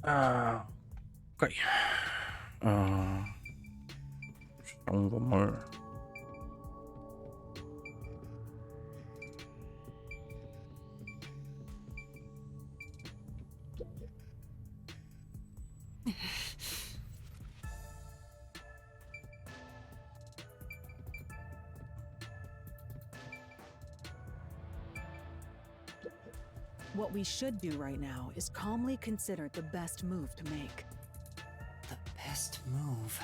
Oke. Sanggamal. What we should do right now is calmly consider the best move to make. The best move.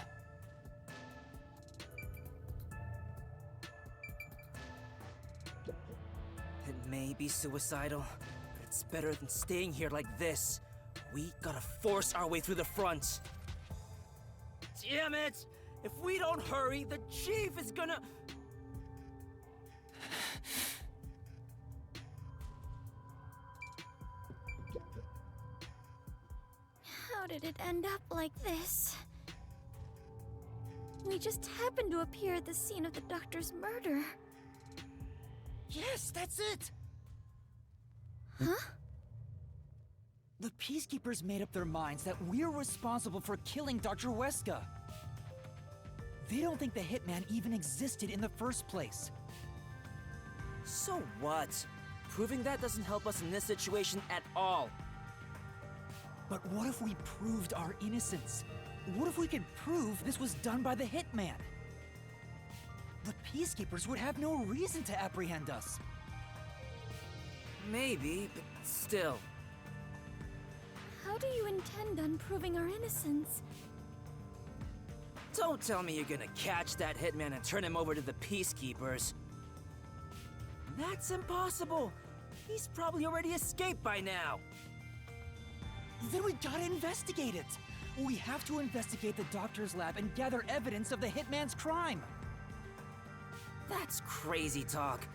It may be suicidal, but it's better than staying here like this. We gotta force our way through the front. Damn it! If we don't hurry, the chief is gonna... How did it end up like this? We just happened to appear at the scene of the doctor's murder. Yes, that's it! Huh? The Peacekeepers made up their minds that we're responsible for killing Dr. Weska. They don't think the hitman even existed in the first place. So what? Proving that doesn't help us in this situation at all. But what if we proved our innocence? What if we could prove this was done by the hitman? The Peacekeepers would have no reason to apprehend us. Maybe, but still. How do you intend on proving our innocence? Don't tell me you're gonna catch that hitman and turn him over to the Peacekeepers. That's impossible. He's probably already escaped by now. Then we gotta investigate it. We have to investigate the doctor's lab and gather evidence of the hitman's crime. That's crazy talk.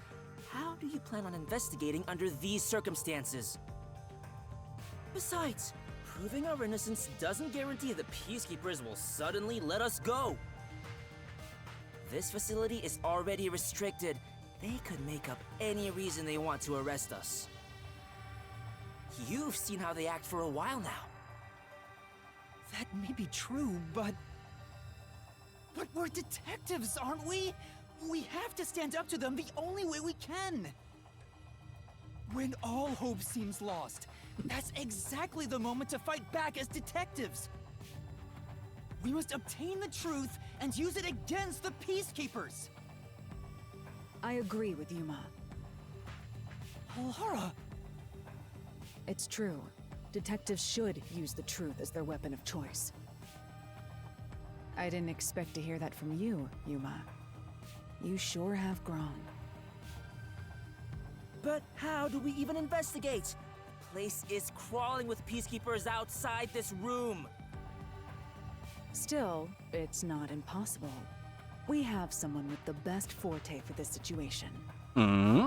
How do you plan on investigating under these circumstances? Besides, proving our innocence doesn't guarantee the Peacekeepers will suddenly let us go. This facility is already restricted. They could make up any reason they want to arrest us. You've seen how they act for a while now. That may be true, but we're detectives, aren't we? We have to stand up to them the only way we can. When all hope seems lost, that's exactly the moment to fight back as detectives. We must obtain the truth and use it against the Peacekeepers. I agree with Yuma. Lara! It's true. Detectives should use the truth as their weapon of choice. I didn't expect to hear that from you, Yuma. You sure have grown. But how do we even investigate? The place is crawling with Peacekeepers outside this room. Still, it's not impossible. We have someone with the best forte for this situation. Hmm?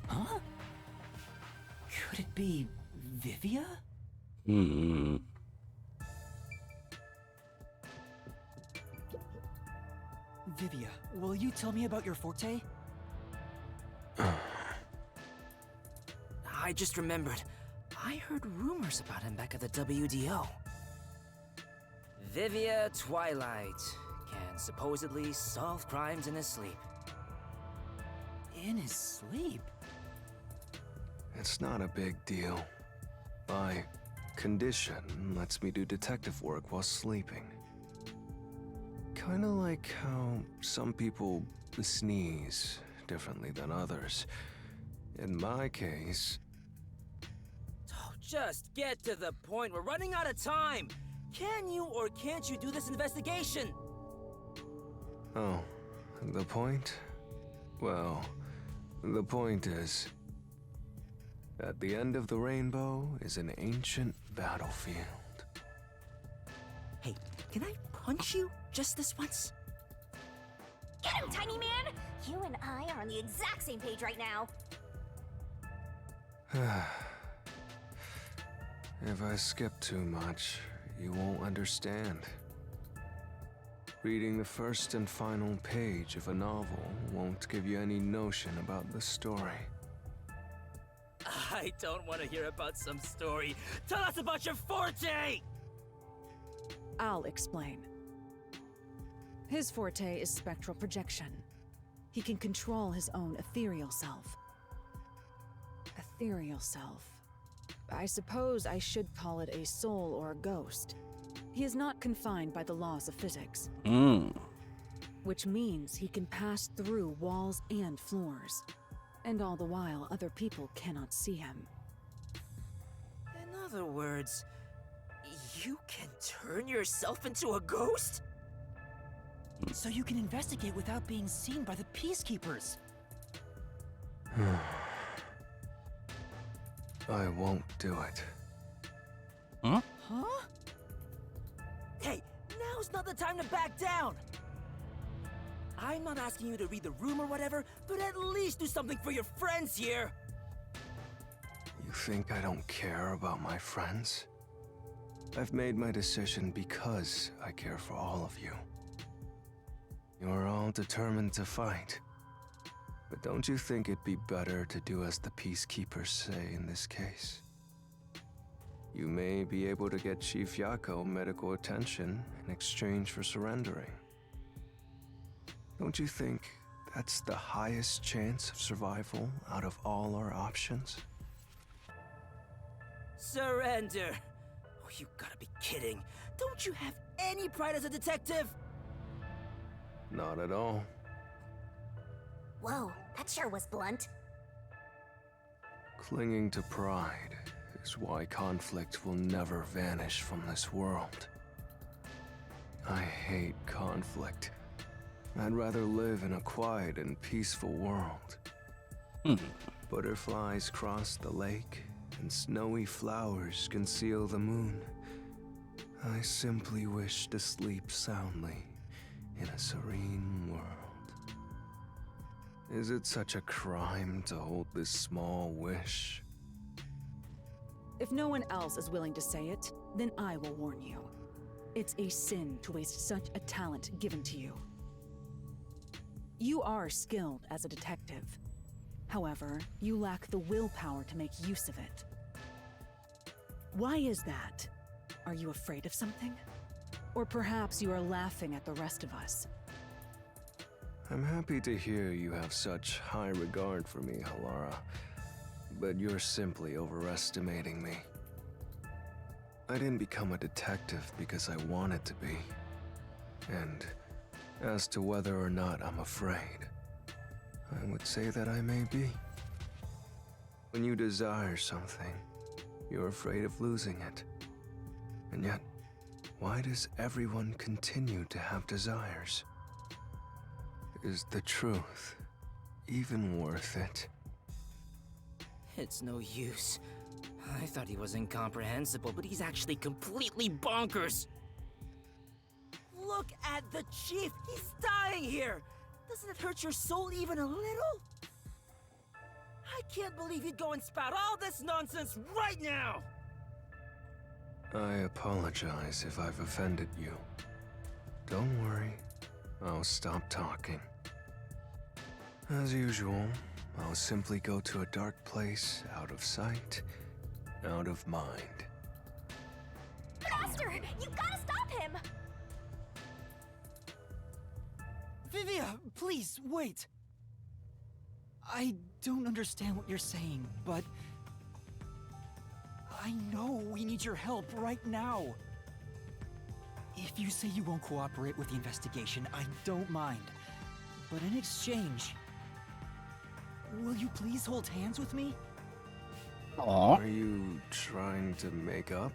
Huh? Could it be Vivia? Hmm. Vivia, will you tell me about your forte? I just remembered. I heard rumors about him back at the WDO. Vivia Twilight can supposedly solve crimes in his sleep. In his sleep? It's not a big deal. My condition lets me do detective work while sleeping. Kinda like how some people sneeze differently than others. In my case... Oh, just get to the point. We're running out of time. Can you or can't you do this investigation? Oh, the point? Well, the point is... at the end of the rainbow is an ancient battlefield. Hey, can I punch you just this once? Get him, tiny man! You and I are on the exact same page right now. If I skip too much, you won't understand. Reading the first and final page of a novel won't give you any notion about the story. I I don't want to hear about some story. Tell us about your forte! I'll explain. His forte is spectral projection. He can control his own ethereal self. Ethereal self. I suppose I should call it a soul or a ghost. He is not confined by the laws of physics. Which means he can pass through walls and floors. And all the while, other people cannot see him. In other words, you can turn yourself into a ghost? So you can investigate without being seen by the Peacekeepers. I won't do it. Huh? Hey, now's not the time to back down! I'm not asking you to read the room or whatever, but at least do something for your friends here! You think I don't care about my friends? I've made my decision because I care for all of you. You're all determined to fight. But don't you think it'd be better to do as the Peacekeepers say in this case? You may be able to get Chief Yako medical attention in exchange for surrendering. Don't you think that's the highest chance of survival out of all our options? Surrender? Oh, you gotta be kidding. Don't you have any pride as a detective? Not at all. Whoa, that sure was blunt. Clinging to pride is why conflict will never vanish from this world. I hate conflict. I'd rather live in a quiet and peaceful world. Butterflies cross the lake, and snowy flowers conceal the moon. I simply wish to sleep soundly in a serene world. Is it such a crime to hold this small wish? If no one else is willing to say it, then I will warn you. It's a sin to waste such a talent given to you. You are skilled as a detective. However, you lack the willpower to make use of it. Why is that? Are you afraid of something? Or perhaps you are laughing at the rest of us. I'm happy to hear you have such high regard for me, Halara. But you're simply overestimating me. I didn't become a detective because I wanted to be. And as to whether or not I'm afraid, I would say that I may be. When you desire something, you're afraid of losing it. And yet, why does everyone continue to have desires? Is the truth even worth it? It's no use. I thought he was incomprehensible, but he's actually completely bonkers. Look at the chief! He's dying here! Doesn't it hurt your soul even a little? I can't believe you'd go and spout all this nonsense right now! I apologize if I've offended you. Don't worry, I'll stop talking. As usual, I'll simply go to a dark place, out of sight, out of mind. Faster! You gotta stop him! Vivia, please, wait! I don't understand what you're saying, but I know we need your help right now. If you say you won't cooperate with the investigation, I don't mind. But in exchange, will you please hold hands with me? Aw. Are you trying to make up?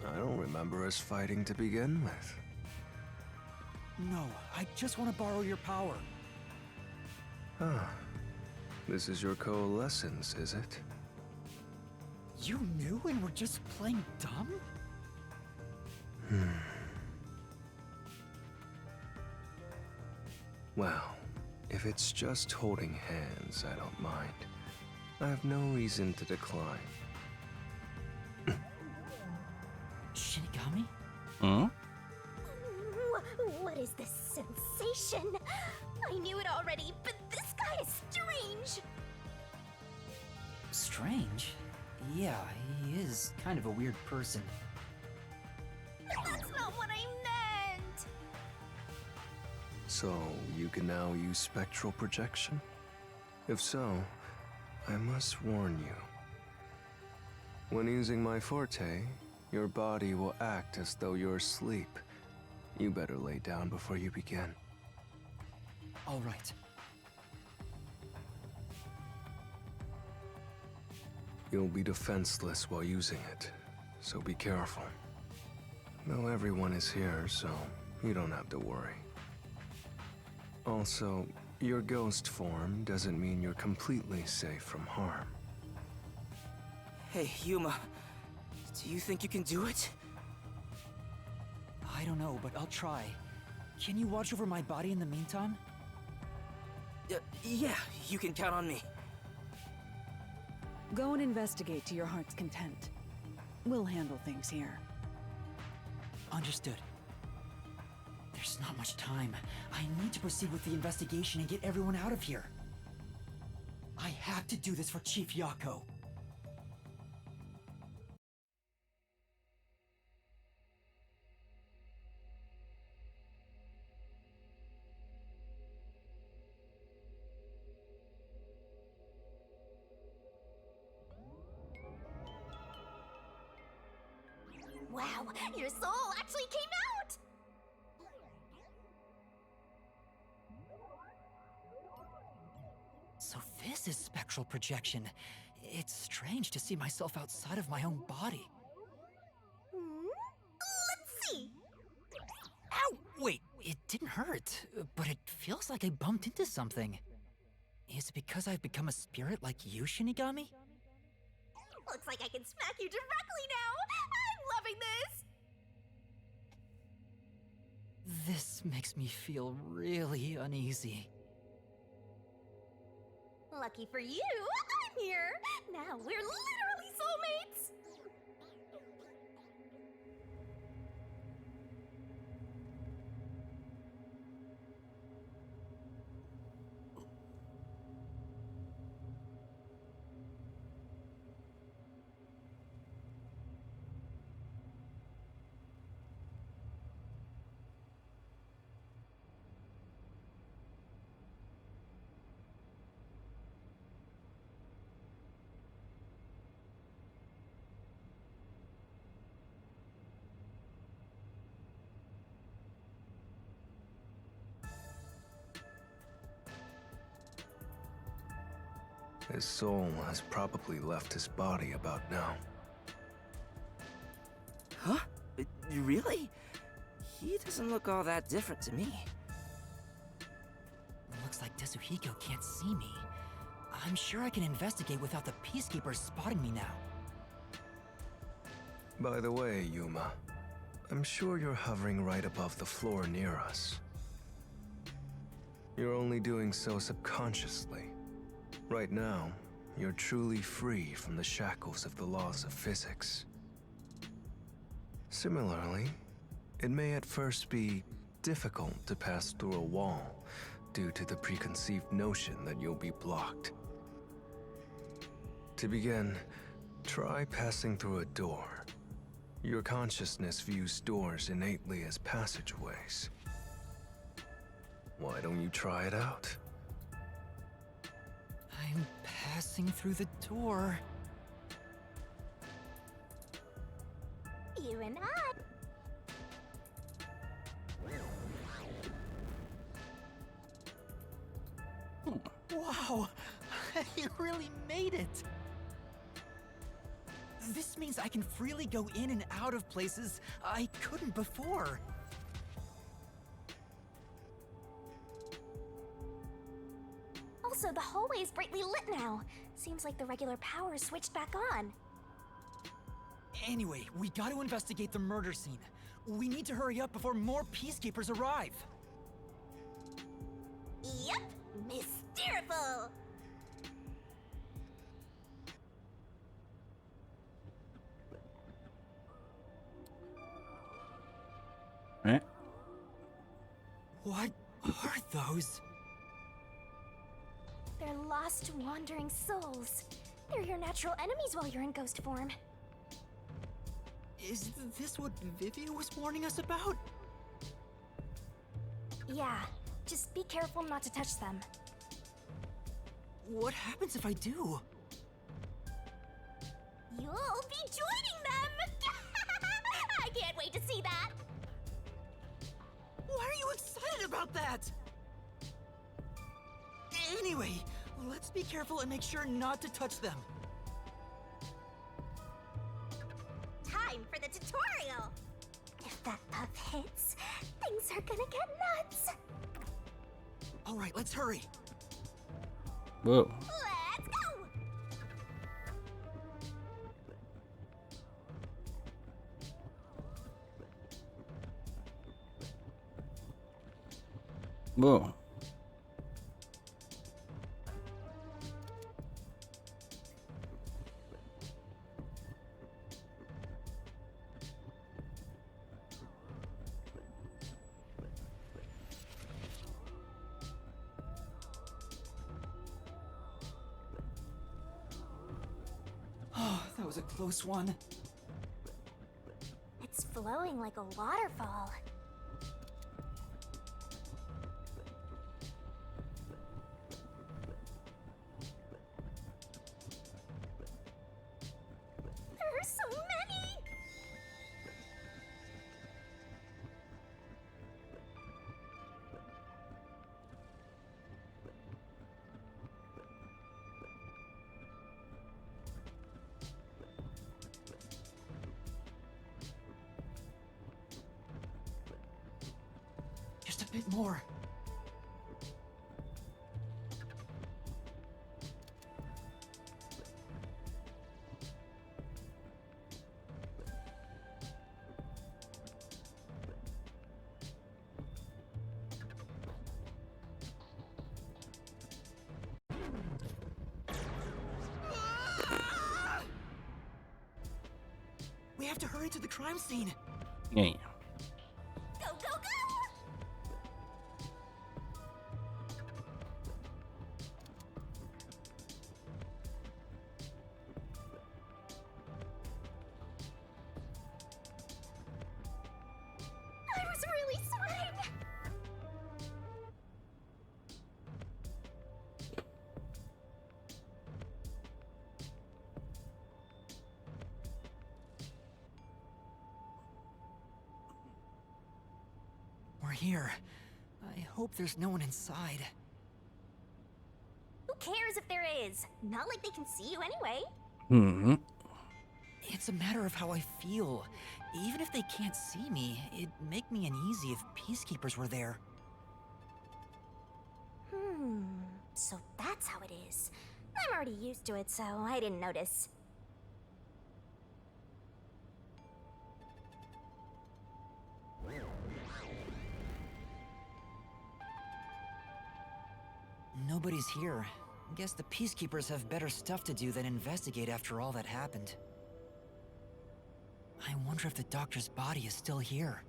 I don't remember us fighting to begin with. No, I just want to borrow your power. Ah, this is your coalescence, is it? You knew and were just playing dumb? Well, if it's just holding hands, I don't mind. I have no reason to decline. Shinigami? What is this sensation? I knew it already, but this guy is strange. Strange? Yeah, he is kind of a weird person. That's not what I meant! So, you can now use spectral projection? If so, I must warn you. When using my forte, your body will act as though you're asleep. You better lay down before you begin. All right. You'll be defenseless while using it, so be careful. Though everyone is here, so you don't have to worry. Also, your ghost form doesn't mean you're completely safe from harm. Hey, Yuma. Do you think you can do it? I don't know, but I'll try. Can you watch over my body in the meantime? Yeah, you can count on me. Go and investigate to your heart's content. We'll handle things here. Understood. There's not much time. I need to proceed with the investigation and get everyone out of here. I have to do this for Chief Yako. Wow, your soul actually came out! So this is spectral projection. It's strange to see myself outside of my own body. Let's see! Ow! Wait, it didn't hurt, but it feels like I bumped into something. Is it because I've become a spirit like you, Shinigami? Looks like I can smack you directly now! I'm loving this! This makes me feel really uneasy. Lucky for you, I'm here! Now we're literally soulmates! His soul has probably left his body about now. Huh? Really? He doesn't look all that different to me. Looks like Tetsuhiko can't see me. I'm sure I can investigate without the Peacekeepers spotting me now. By the way, Yuma, I'm sure you're hovering right above the floor near us. You're only doing so subconsciously. Right now, you're truly free from the shackles of the laws of physics. Similarly, it may at first be difficult to pass through a wall due to the preconceived notion that you'll be blocked. To begin, try passing through a door. Your consciousness views doors innately as passageways. Why don't you try it out? I'm passing through the door. You and I. Wow! You really made it! This means I can freely go in and out of places I couldn't before. Also, the hallway is brightly lit now. Seems like the regular power is switched back on. Anyway, we gotta investigate the murder scene. We need to hurry up before more Peacekeepers arrive. Yep, mysteriful! Eh? What are those? They're lost, wandering souls. They're your natural enemies while you're in ghost form. Is this what Vivia was warning us about? Yeah, just be careful not to touch them. What happens if I do? You'll be joining them! I can't wait to see that! Why are you excited about that? Anyway, let's be careful and make sure not to touch them. Time for the tutorial! If that puff hits, things are gonna get nuts! Alright, let's hurry. Whoa. Let's go! Whoa. Oh, that was a close one. It's flowing like a waterfall. There are so many! Just a bit more. We have to hurry to the crime scene. Yeah. Go, go, go! I was really sweating! We're here. I hope there's no one inside. Who cares if there is? Not like they can see you anyway. Hmm. It's a matter of how I feel. Even if they can't see me, it'd make me uneasy if peacekeepers were there. So that's how it is. I'm already used to it, so I didn't notice. Nobody's here. Guess the peacekeepers have better stuff to do than investigate after all that happened. I wonder if the doctor's body is still here.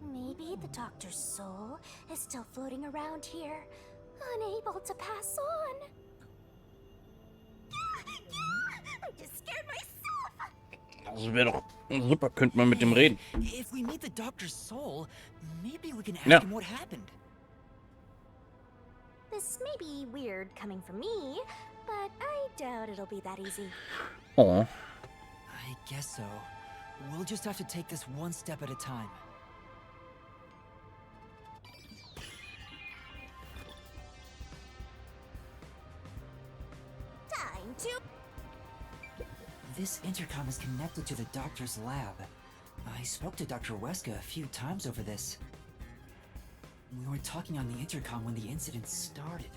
Maybe the doctor's soul is still floating around here, unable to pass on. I just scared myself! Das wäre doch super, könnte man mit dem reden. If we meet the doctor's soul, maybe we can ask Ja. him what happened. This may be weird coming from me, but I doubt it'll be that easy. Oh. I guess so. We'll just have to take this one step at a time. Time to... This intercom is connected to the doctor's lab. I spoke to Dr. Weska a few times over this. We were talking on the intercom when the incident started.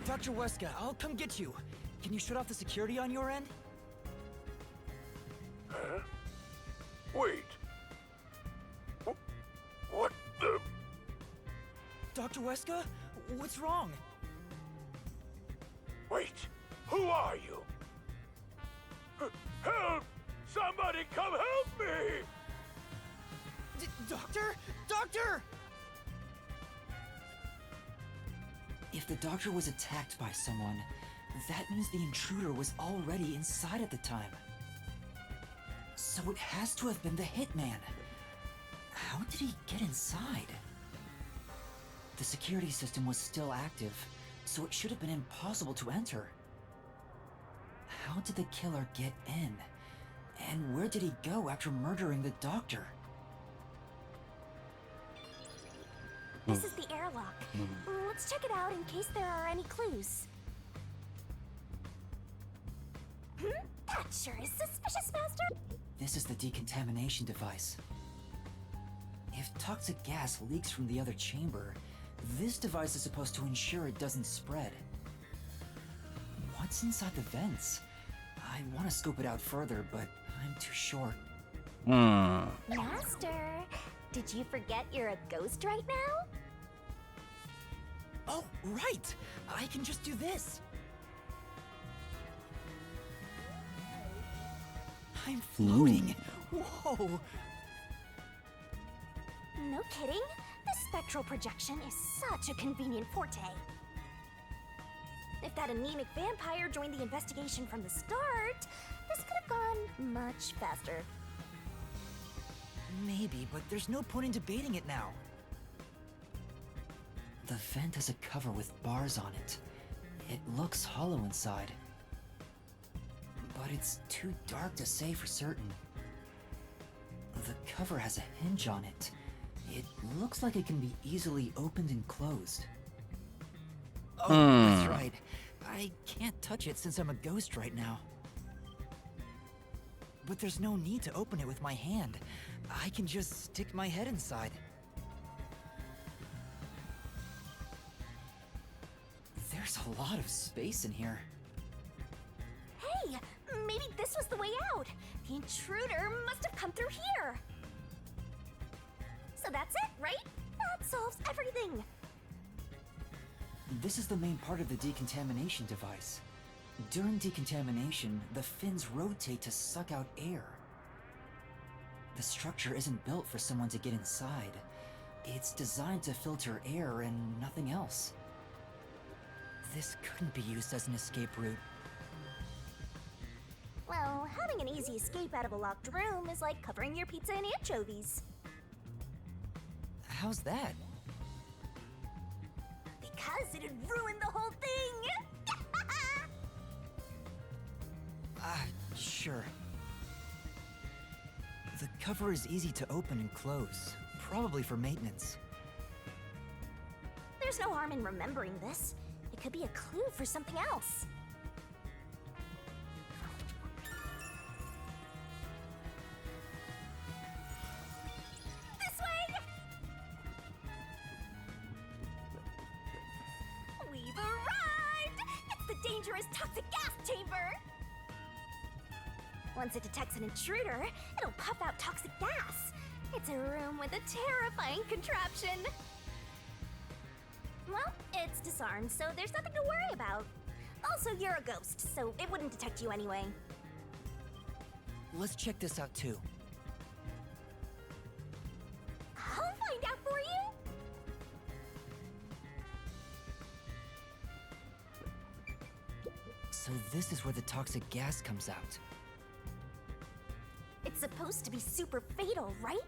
Dr. Weska, I'll come get you. Can you shut off the security on your end? Huh? Wait. What the? Dr. Weska? What's wrong? Wait. Who are you? Help! Somebody come help me! Doctor? Doctor! If the doctor was attacked by someone, that means the intruder was already inside at the time. So it has to have been the hitman. How did he get inside? The security system was still active, so it should have been impossible to enter. How did the killer get in? And where did he go after murdering the doctor? This is the airlock. Let's check it out in case there are any clues. That sure is suspicious, Master. This is the decontamination device. If toxic gas leaks from the other chamber, this device is supposed to ensure it doesn't spread. What's inside the vents? I want to scope it out further, but I'm too short. Master, did you forget you're a ghost right now? Oh, right! I can just do this! I'm floating! Whoa! No kidding. This spectral projection is such a convenient forte. If that anemic vampire joined the investigation from the start, this could have gone much faster. Maybe, but there's no point in debating it now. The vent has a cover with bars on it. It looks hollow inside. But it's too dark to say for certain. The cover has a hinge on it. It looks like it can be easily opened and closed. Oh, that's right. I can't touch it since I'm a ghost right now. But there's no need to open it with my hand. I can just stick my head inside. There's a lot of space in here. Hey, maybe this was the way out. The intruder must have come through here. So that's it, right? That solves everything. This is the main part of the decontamination device. During decontamination, the fins rotate to suck out air. The structure isn't built for someone to get inside. It's designed to filter air and nothing else. This couldn't be used as an escape route. Well, having an easy escape out of a locked room is like covering your pizza in anchovies. How's that? Because it'd ruin the whole thing! Sure. The cover is easy to open and close, probably for maintenance. There's no harm in remembering this. It could be a clue for something else. This way! We've arrived! It's the dangerous toxic gas chamber! Once it detects an intruder, it'll puff out toxic gas. It's a room with a terrifying contraption. Well, it's disarmed, so there's nothing to worry about. Also, you're a ghost, so it wouldn't detect you anyway. Let's check this out too. I'll find out for you. So this is where the toxic gas comes out. It's supposed to be super fatal, right?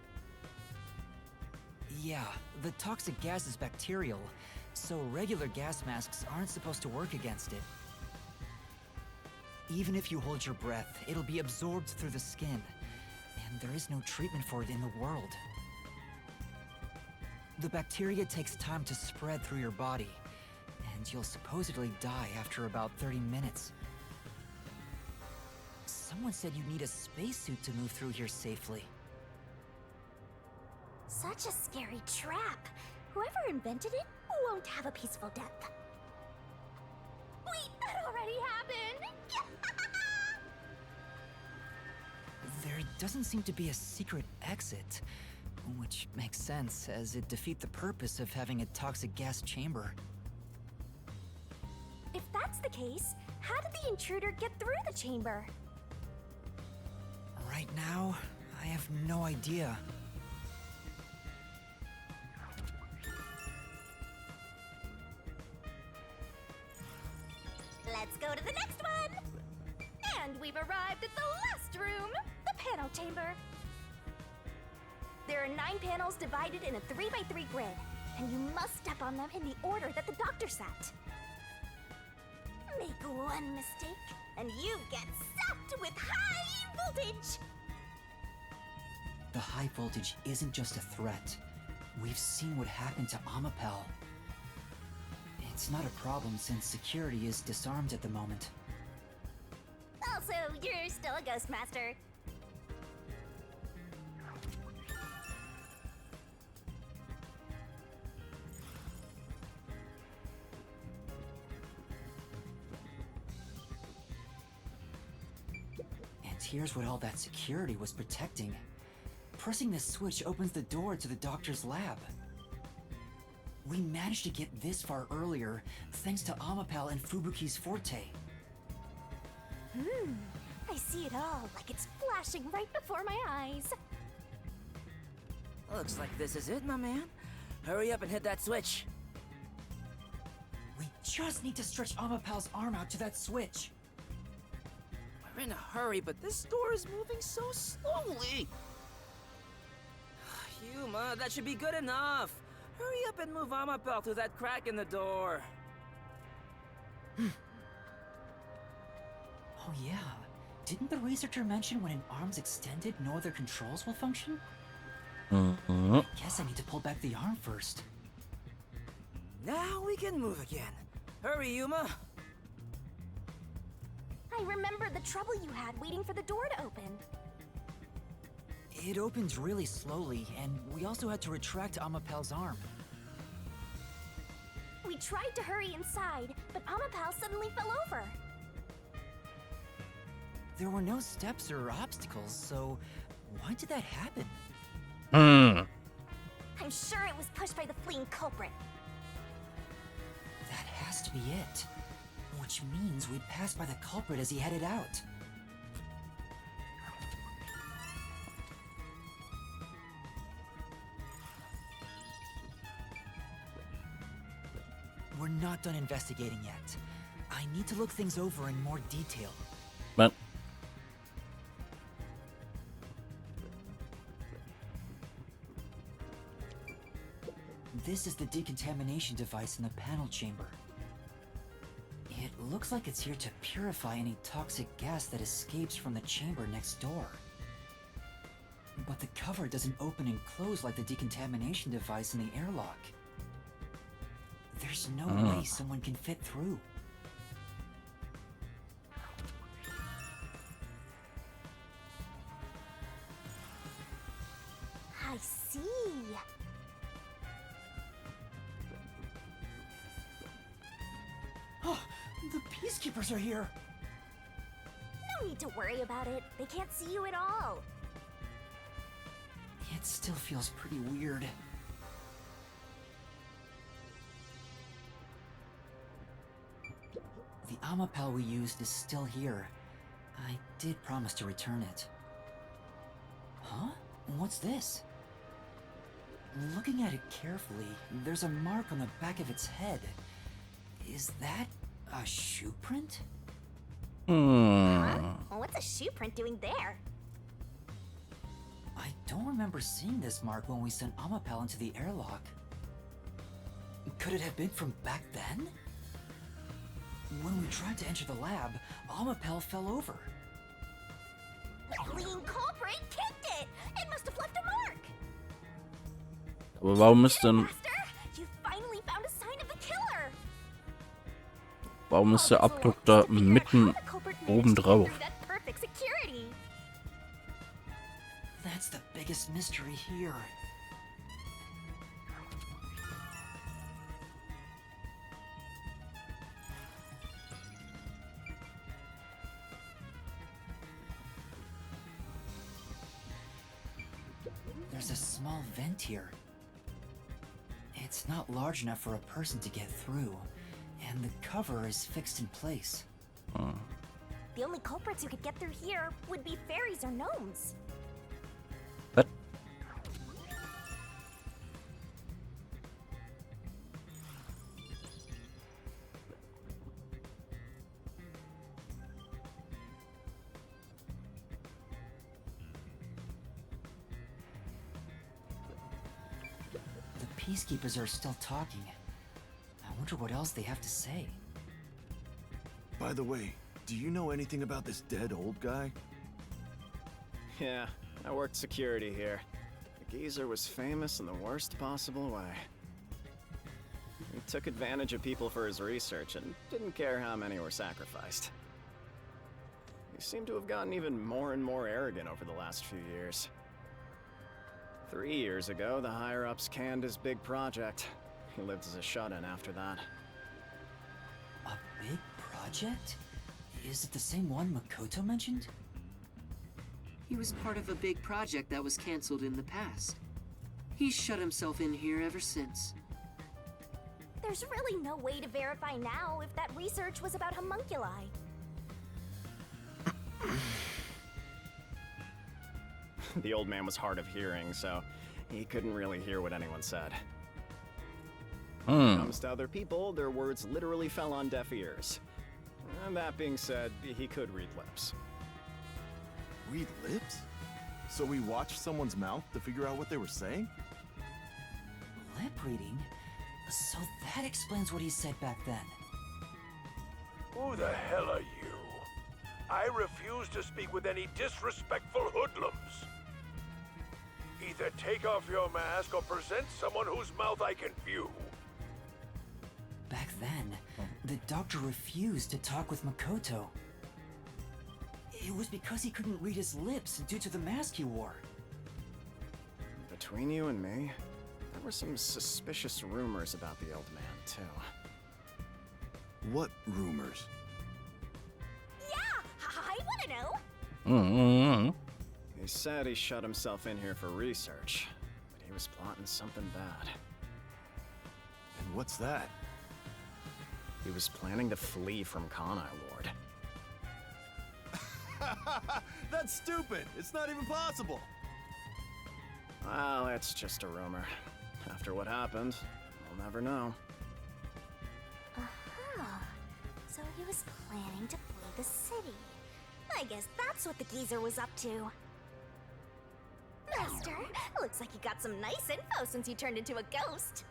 Yeah, the toxic gas is bacterial, so regular gas masks aren't supposed to work against it. Even if you hold your breath, it'll be absorbed through the skin, and there is no treatment for it in the world. The bacteria takes time to spread through your body, and you'll supposedly die after about 30 minutes. Someone said you need a spacesuit to move through here safely. Such a scary trap. Whoever invented it won't have a peaceful death. Wait, that already happened! There doesn't seem to be a secret exit, which makes sense as it defeats the purpose of having a toxic gas chamber. If that's the case, how did the intruder get through the chamber? Right now, I have no idea. we've arrived at the last room, the panel chamber. There are 9 panels divided in a 3x3 grid, and you must step on them in the order that the doctor sat. Make one mistake, and you get zapped with high voltage! The high voltage isn't just a threat. We've seen what happened to Amapel. It's not a problem since security is disarmed at the moment. Also, you're still a ghost master. And here's what all that security was protecting. Pressing the switch opens the door to the doctor's lab. We managed to get this far earlier thanks to Amapel and Fubuki's forte. I see it all like it's flashing right before my eyes. Looks like this is it, my man. Hurry up and hit that switch. We just need to stretch Amapel's arm out to that switch. We're in a hurry, but this door is moving so slowly. Yuma, that should be good enough. Hurry up and move Amapel through that crack in the door. Oh yeah, didn't the researcher mention when an arm's extended, no other controls will function? Guess I need to pull back the arm first. Now we can move again. Hurry, Yuma. I remember the trouble you had waiting for the door to open. It opens really slowly, and we also had to retract Amapel's arm. We tried to hurry inside, but Amapel suddenly fell over. There were no steps or obstacles, so why did that happen? I'm sure it was pushed by the fleeing culprit. That has to be it. Which means we'd passed by the culprit as he headed out. We're not done investigating yet. I need to look things over in more detail. But This is the decontamination device in the panel chamber. It looks like it's here to purify any toxic gas that escapes from the chamber next door. But the cover doesn't open and close like the decontamination device in the airlock. There's no way someone can fit through. I see. Oh, the peacekeepers are here! No need to worry about it. They can't see you at all. It still feels pretty weird. The Amapel we used is still here. I did promise to return it. Huh? What's this? Looking at it carefully, there's a mark on the back of its head. Is that a shoe print? Huh? What's a shoe print doing there? I don't remember seeing this mark when we sent Amapel into the airlock. Could it have been from back then? When we tried to enter the lab, Amapel fell over. The fleeing culprit kicked it! It must have left a mark! Aber warum ist denn, Master, you finally found a sign of the killer! warum ist der Abdruck da mitten oben drauf? That perfect security. That's the biggest mystery here. There's a small vent here. It's not large enough for a person to get through, and the cover is fixed in place. The only culprits who could get through here would be fairies or gnomes. What? peacekeepers are still talking. I wonder what else they have to say. By the way, do you know anything about this dead old guy? Yeah, I worked security here. The geezer was famous in the worst possible way. He took advantage of people for his research and didn't care how many were sacrificed. He seemed to have gotten even more and more arrogant over the last few years. 3 years ago, the higher-ups canned his big project. He lived as a shut-in after that. A big project? Is it the same one Makoto mentioned? He was part of a big project that was cancelled in the past. He's shut himself in here ever since. There's really no way to verify now if that research was about homunculi. The old man was hard of hearing, so he couldn't really hear what anyone said. When it comes to other people, their words literally fell on deaf ears. And that being said, he could read lips. Read lips? So we watched someone's mouth to figure out what they were saying? Lip reading? So that explains what he said back then. Who the hell are you? I refuse to speak with any disrespectful hoodlums. Either take off your mask or present someone whose mouth I can view. Back then, the doctor refused to talk with Makoto. It was because he couldn't read his lips due to the mask he wore. Between you and me, there were some suspicious rumors about the old man, too. What rumors? Yeah, I want to know. He said he shut himself in here for research, but he was plotting something bad. And what's that? He was planning to flee from Kanai Ward. That's stupid! It's not even possible! Well, it's just a rumor. After what happened, we'll never know. So he was planning to flee the city. I guess that's what the geezer was up to. Master, looks like you got some nice info since you turned into a ghost.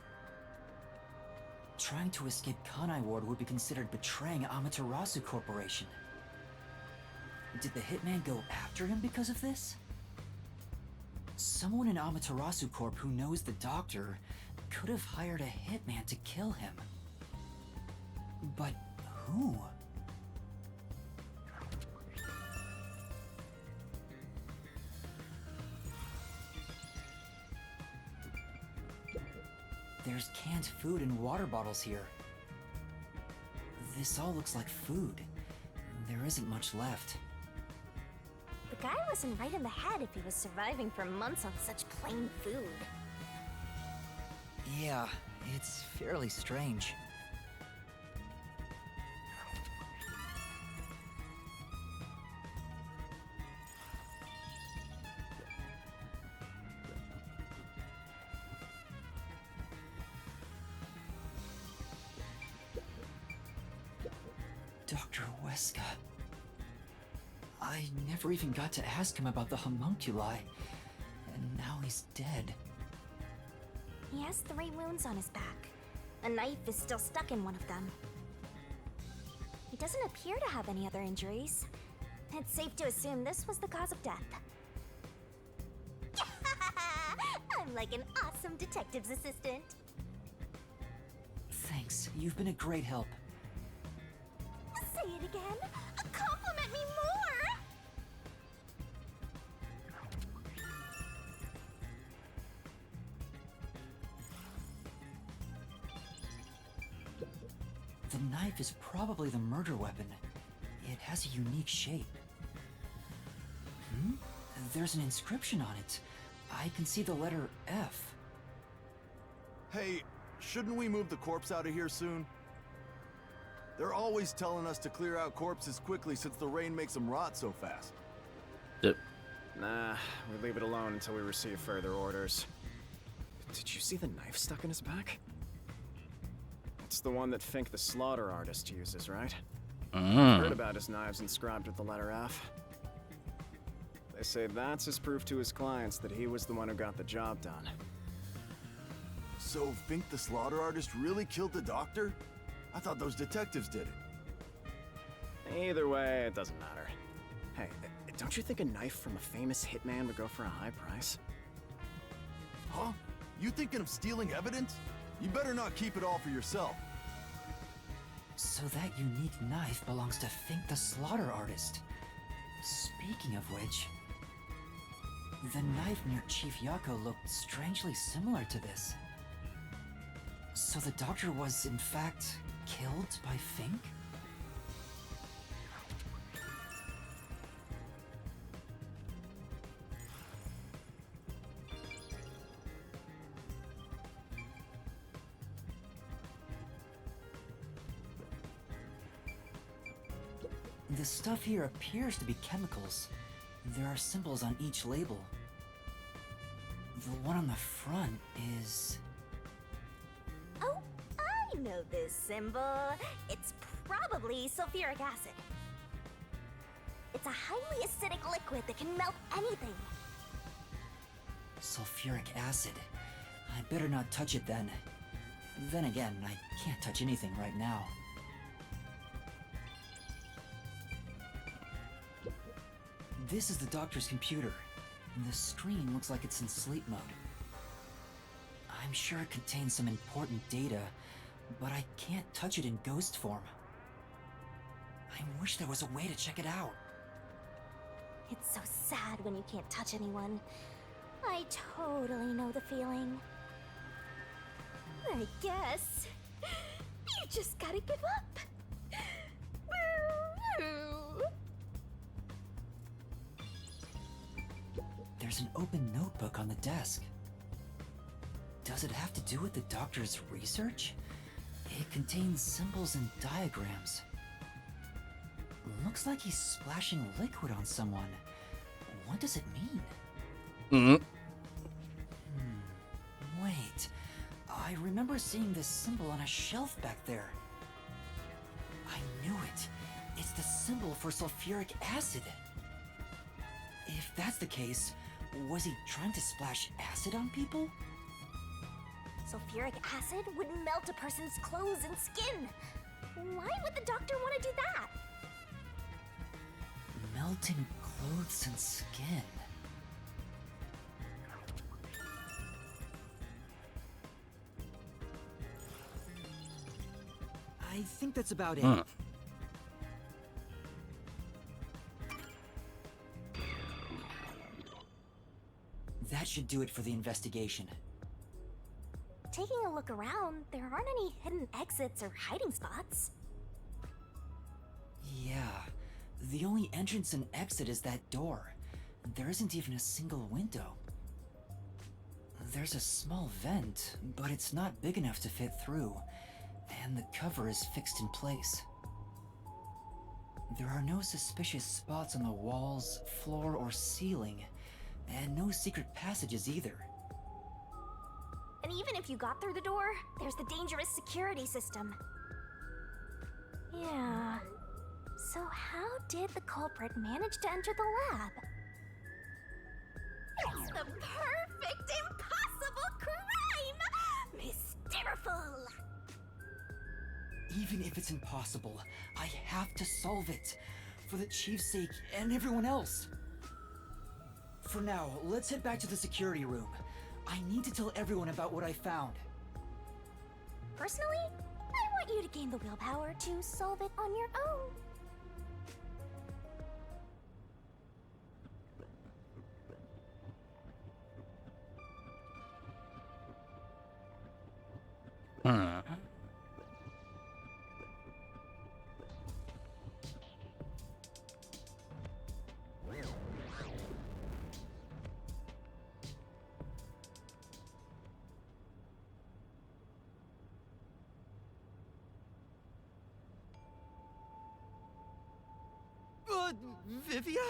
Trying to escape Kanai Ward would be considered betraying Amaterasu Corporation. Did the hitman go after him because of this? Someone in Amaterasu Corp who knows the doctor could have hired a hitman to kill him. But who? There's canned food and water bottles here. This all looks like food. There isn't much left. The guy wasn't right in the head if he was surviving for months on such plain food. Yeah, it's fairly strange. Dr. Weska. I never even got to ask him about the homunculi, and now he's dead. He has 3 wounds on his back. A knife is still stuck in one of them. He doesn't appear to have any other injuries. It's safe to assume this was the cause of death. I'm like an awesome detective's assistant. Thanks, you've been a great help. Say it again. Compliment me more. The knife is probably the murder weapon. It has a unique shape. There's an inscription on it. I can see the letter F. Hey, shouldn't we move the corpse out of here soon? They're always telling us to clear out corpses quickly since the rain makes them rot so fast. Nah, we leave it alone until we receive further orders. Did you see the knife stuck in his back? It's the one that Fink the slaughter artist uses, right? I've heard about his knives inscribed with the letter F. They say that's his proof to his clients that he was the one who got the job done. So, Fink the slaughter artist really killed the doctor? I thought those detectives did it. Either way, it doesn't matter. Hey, don't you think a knife from a famous hitman would go for a high price? Huh? You thinking of stealing evidence? You better not keep it all for yourself. So that unique knife belongs to Fink the slaughter artist. Speaking of which, the knife near Chief Yako looked strangely similar to this. So the doctor was, in fact, killed by Fink? The stuff here appears to be chemicals. There are symbols on each label. The one on the front is... Oh, I know this symbol. It's probably sulfuric acid. It's a highly acidic liquid that can melt anything. Sulfuric acid. I better not touch it then. Then again, I can't touch anything right now. This is the doctor's computer. The screen looks like it's in sleep mode. I'm sure it contains some important data, but I can't touch it in ghost form. I wish there was a way to check it out. It's so sad when you can't touch anyone. I totally know the feeling. I guess you just gotta give up. Woo-hoo. There's an open notebook on the desk. Does it have to do with the doctor's research? It contains symbols and diagrams. Looks like he's splashing liquid on someone. What does it mean? Wait. I remember seeing this symbol on a shelf back there. I knew it. It's the symbol for sulfuric acid. If that's the case, was he trying to splash acid on people? Sulfuric acid would melt a person's clothes and skin. Why would the doctor want to do that? Melting clothes and skin. I think that's about it. That should do it for the investigation. Taking a look around, there aren't any hidden exits or hiding spots. Yeah, the only entrance and exit is that door. There isn't even a single window. There's a small vent, but it's not big enough to fit through, and the cover is fixed in place. There are no suspicious spots on the walls, floor, or ceiling, and no secret passages either. And even if you got through the door, there's the dangerous security system. Yeah. So how did the culprit manage to enter the lab? It's the perfect impossible crime! Mysteriful! Even if it's impossible, I have to solve it. For the Chief's sake and everyone else. For now, let's head back to the security room. I need to tell everyone about what I found. Personally, I want you to gain the willpower to solve it on your own. Vivia?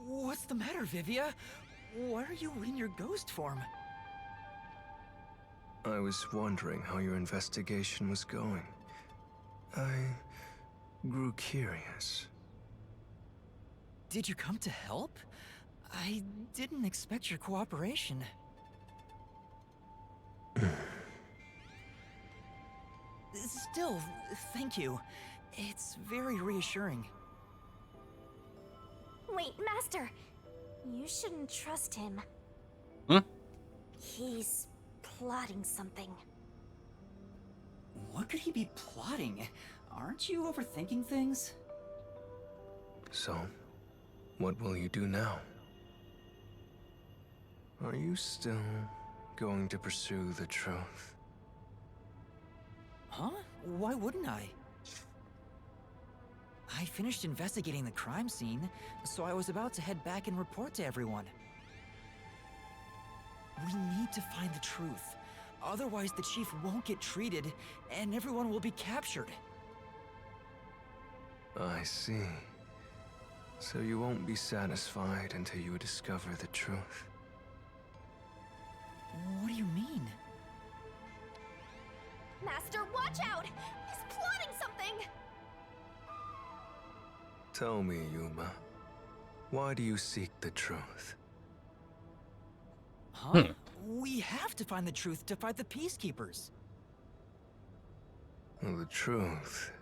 What's the matter, Vivia? Why are you in your ghost form? I was wondering how your investigation was going. I grew curious. Did you come to help? I didn't expect your cooperation. Still, thank you. It's very reassuring. Wait, Master! You shouldn't trust him. Hmm? He's plotting something. What could he be plotting? Aren't you overthinking things? So, what will you do now? Are you still going to pursue the truth? Huh? Why wouldn't I? I finished investigating the crime scene, so I was about to head back and report to everyone. We need to find the truth. Otherwise, the chief won't get treated, and everyone will be captured. I see. So you won't be satisfied until you discover the truth. What do you mean? Master, watch out! He's plotting something! Tell me, Yuma, why do you seek the truth? Huh? We have to find the truth to fight the Peacekeepers. Well, the truth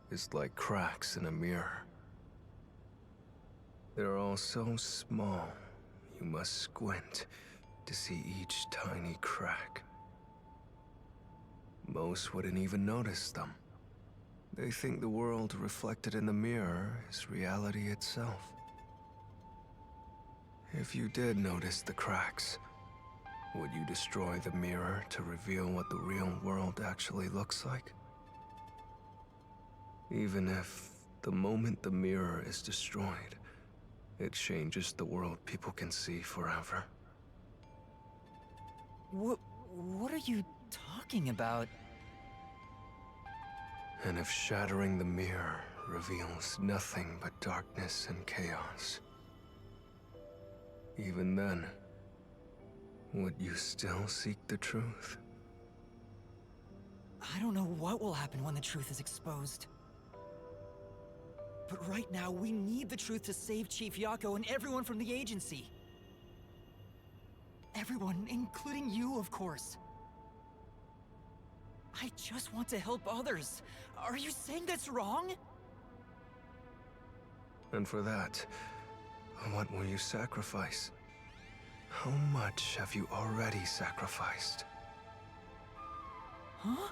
is like cracks in a mirror. They're all so small, you must squint to see each tiny crack. Most wouldn't even notice them. They think the world reflected in the mirror is reality itself. If you did notice the cracks, would you destroy the mirror to reveal what the real world actually looks like? Even if, the moment the mirror is destroyed, it changes the world people can see forever. What are you talking about? And if shattering the mirror reveals nothing but darkness and chaos, even then, would you still seek the truth? I don't know what will happen when the truth is exposed. But right now, we need the truth to save Chief Yako and everyone from the agency. Everyone, including you, of course. I just want to help others. Are you saying that's wrong? And for that, what will you sacrifice? How much have you already sacrificed? Huh?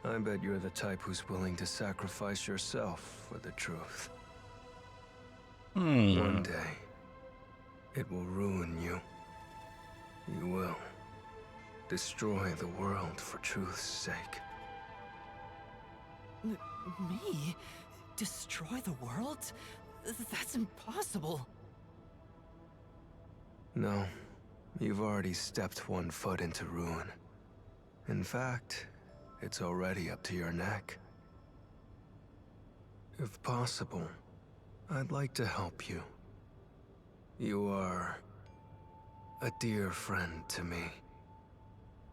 I bet you're the type who's willing to sacrifice yourself for the truth. One day, it will ruin you. You will destroy the world for truth's sake. Me? Destroy the world? That's impossible. No, you've already stepped one foot into ruin. In fact, it's already up to your neck. If possible, I'd like to help you. You are a dear friend to me.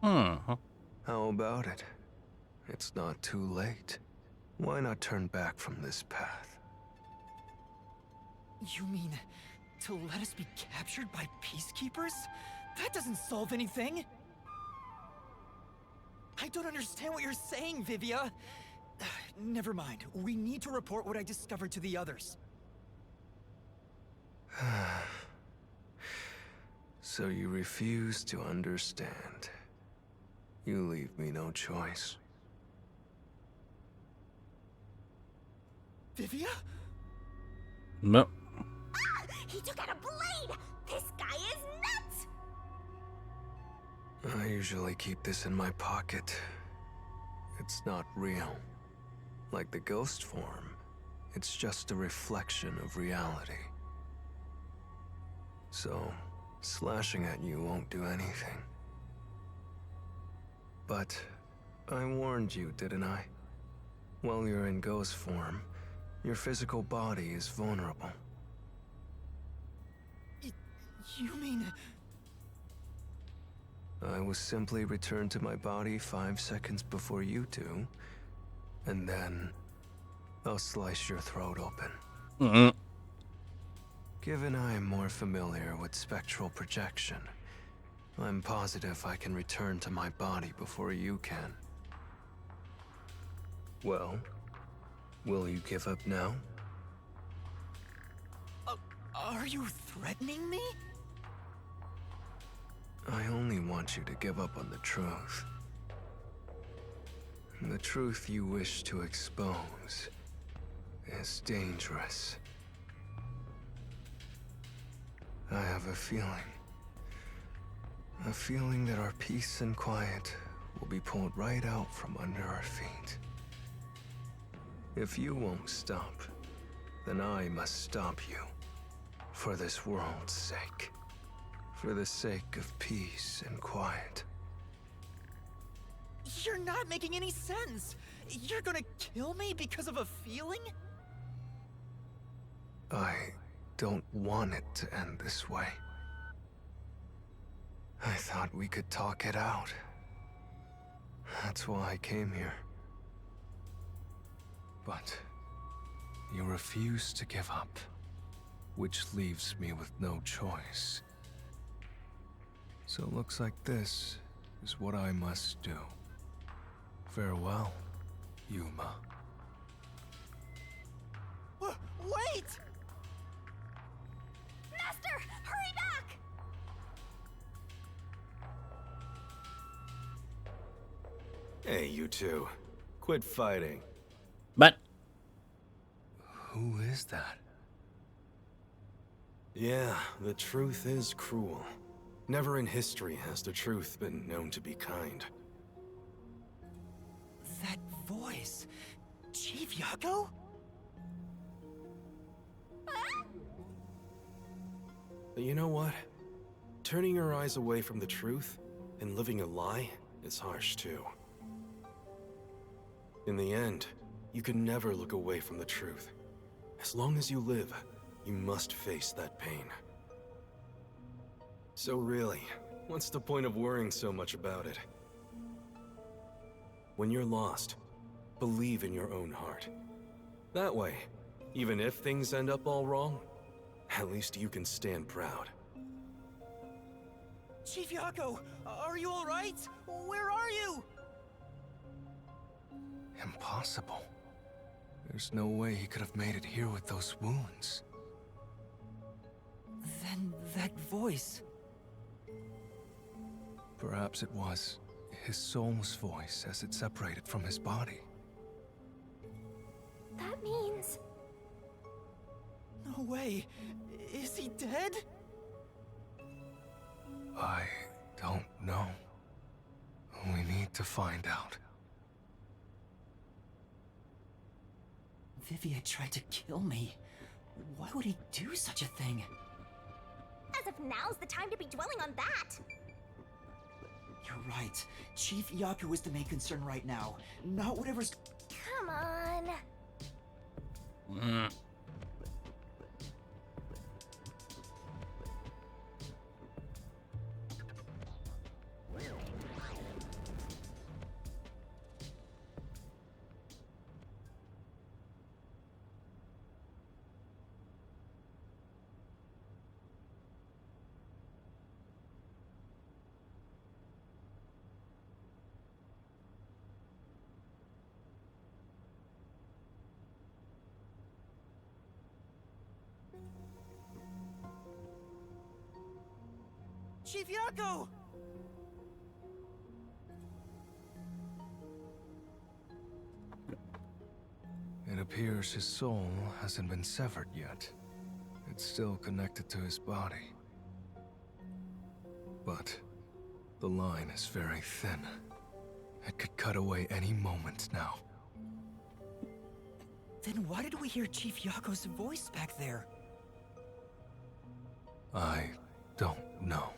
How about it? It's not too late. Why not turn back from this path? You mean to let us be captured by Peacekeepers? That doesn't solve anything. I don't understand what you're saying, Vivia. Never mind. We need to report what I discovered to the others. So you refuse to understand. You leave me no choice. Vivia? No. Ah! He took out a blade! This guy is nuts! I usually keep this in my pocket. It's not real. Like the ghost form, it's just a reflection of reality. So, slashing at you won't do anything. But I warned you, didn't I? While you're in ghost form, your physical body is vulnerable. You mean... I will simply return to my body 5 seconds before you do, and then I'll slice your throat open. Given I am more familiar with spectral projection, I'm positive I can return to my body before you can. Well, will you give up now? Are you threatening me? I only want you to give up on the truth. The truth you wish to expose is dangerous. I have a feeling that our peace and quiet will be pulled right out from under our feet. If you won't stop, then I must stop you. For this world's sake. For the sake of peace and quiet. You're not making any sense. You're gonna kill me because of a feeling? I don't want it to end this way. I thought we could talk it out. That's why I came here. But you refuse to give up, which leaves me with no choice. So it looks like this is what I must do. Farewell, Yuma. Wait! Master, hurry back! Hey, you two. Quit fighting. But who is that? Yeah, the truth is cruel. Never in history has the truth been known to be kind. That voice... Chief Yako? But you know what? Turning your eyes away from the truth and living a lie is harsh too. In the end, you can never look away from the truth. As long as you live, you must face that pain. So really, what's the point of worrying so much about it? When you're lost, believe in your own heart. That way, even if things end up all wrong, at least you can stand proud. Chief Yako, are you alright? Where are you? Impossible. There's no way he could have made it here with those wounds. Then that voice... Perhaps it was his soul's voice as it separated from his body. That means... No way. Is he dead? I don't know. We need to find out. Vivier tried to kill me. Why would he do such a thing? As if now's the time to be dwelling on that! You're right. Chief Yaku is the main concern right now, not whatever's... Come on. Chief Yako! It appears his soul hasn't been severed yet. It's still connected to his body. But the line is very thin. It could cut away any moment now. Then why did we hear Chief Yako's voice back there? I don't know.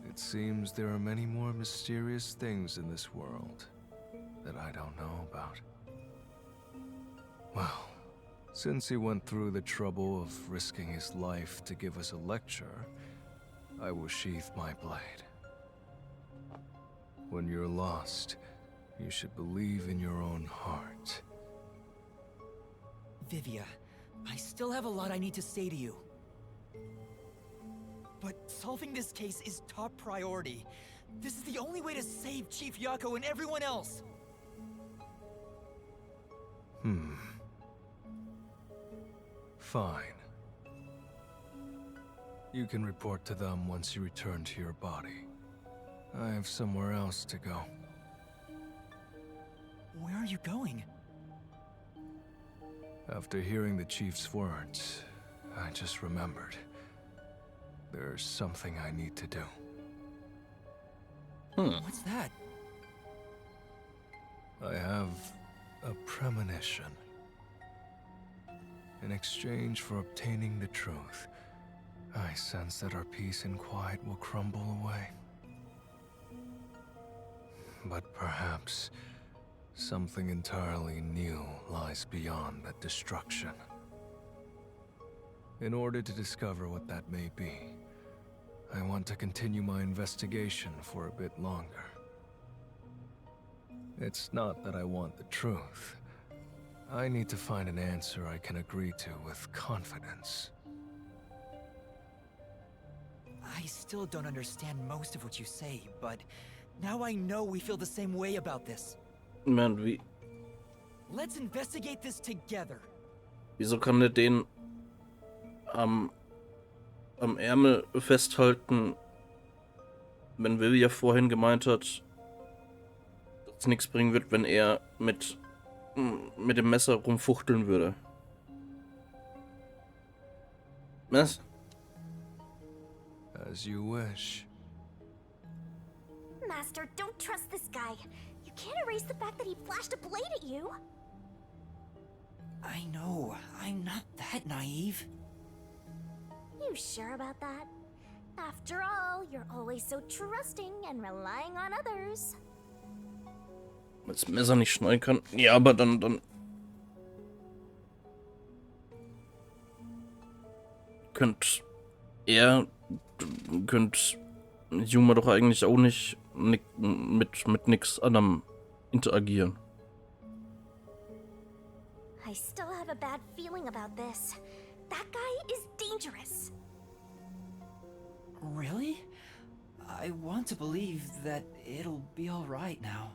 It seems there are many more mysterious things in this world that I don't know about. Well, since he went through the trouble of risking his life to give us a lecture, I will sheath my blade. When you're lost, you should believe in your own heart. Vivia, I still have a lot I need to say to you. But solving this case is top priority. This is the only way to save Chief Yako and everyone else. Fine. You can report to them once you return to your body. I have somewhere else to go. Where are you going? After hearing the chief's words, I just remembered. There's something I need to do. What's that? I have a premonition. In exchange for obtaining the truth, I sense that our peace and quiet will crumble away. But perhaps something entirely new lies beyond that destruction. In order to discover what that may be, I want to continue my investigation for a bit longer. It's not that I want the truth. I need to find an answer I can agree to with confidence. I still don't understand most of what you say, but now I know we feel the same way about this. Man, wie... Let's investigate this together. Wieso kann der den am Ärmel festhalten, wenn Vivia vorhin gemeint hat, dass es nichts bringen wird, wenn er mit dem Messer rumfuchteln würde? Was? As you wish. Master, don't trust this guy. You can't erase the fact that he flashed a blade at you. I know. I'm not that naive. You sure about that? After all, you're always so trusting and relying on others. Wenn das Messer nicht schneiden kann. Ja, aber dann könnt Yuma doch eigentlich auch nicht mit nix anderem interagieren. I still have a bad feeling about this. That guy is dangerous. Really? I want to believe that it'll be all right now.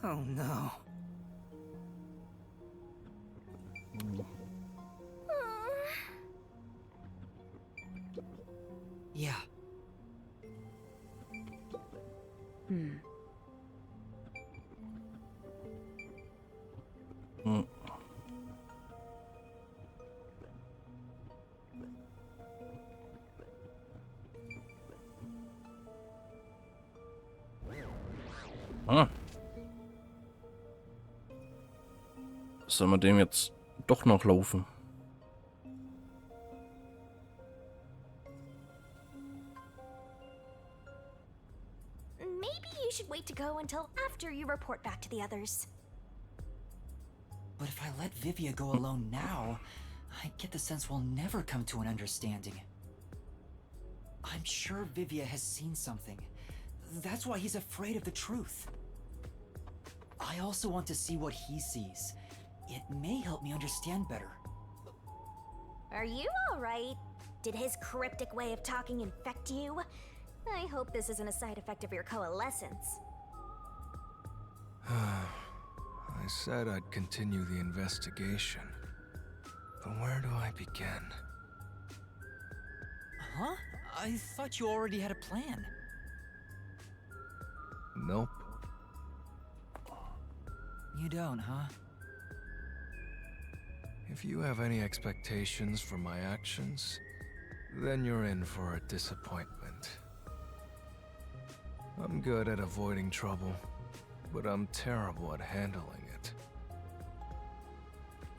Oh no. Yeah. Sollen wir dem jetzt doch noch laufen? Maybe you should wait to go until after you report back to the others. But if I let Vivia go alone now, I get the sense we'll never come to an understanding. I'm sure Vivia has seen something. That's why he's afraid of the truth. I also want to see what he sees. It may help me understand better. Are you alright? Did his cryptic way of talking infect you? I hope this isn't a side effect of your coalescence. I said I'd continue the investigation. But where do I begin? Huh? I thought you already had a plan. Nope. You don't, huh? If you have any expectations for my actions, then you're in for a disappointment. I'm good at avoiding trouble, but I'm terrible at handling it.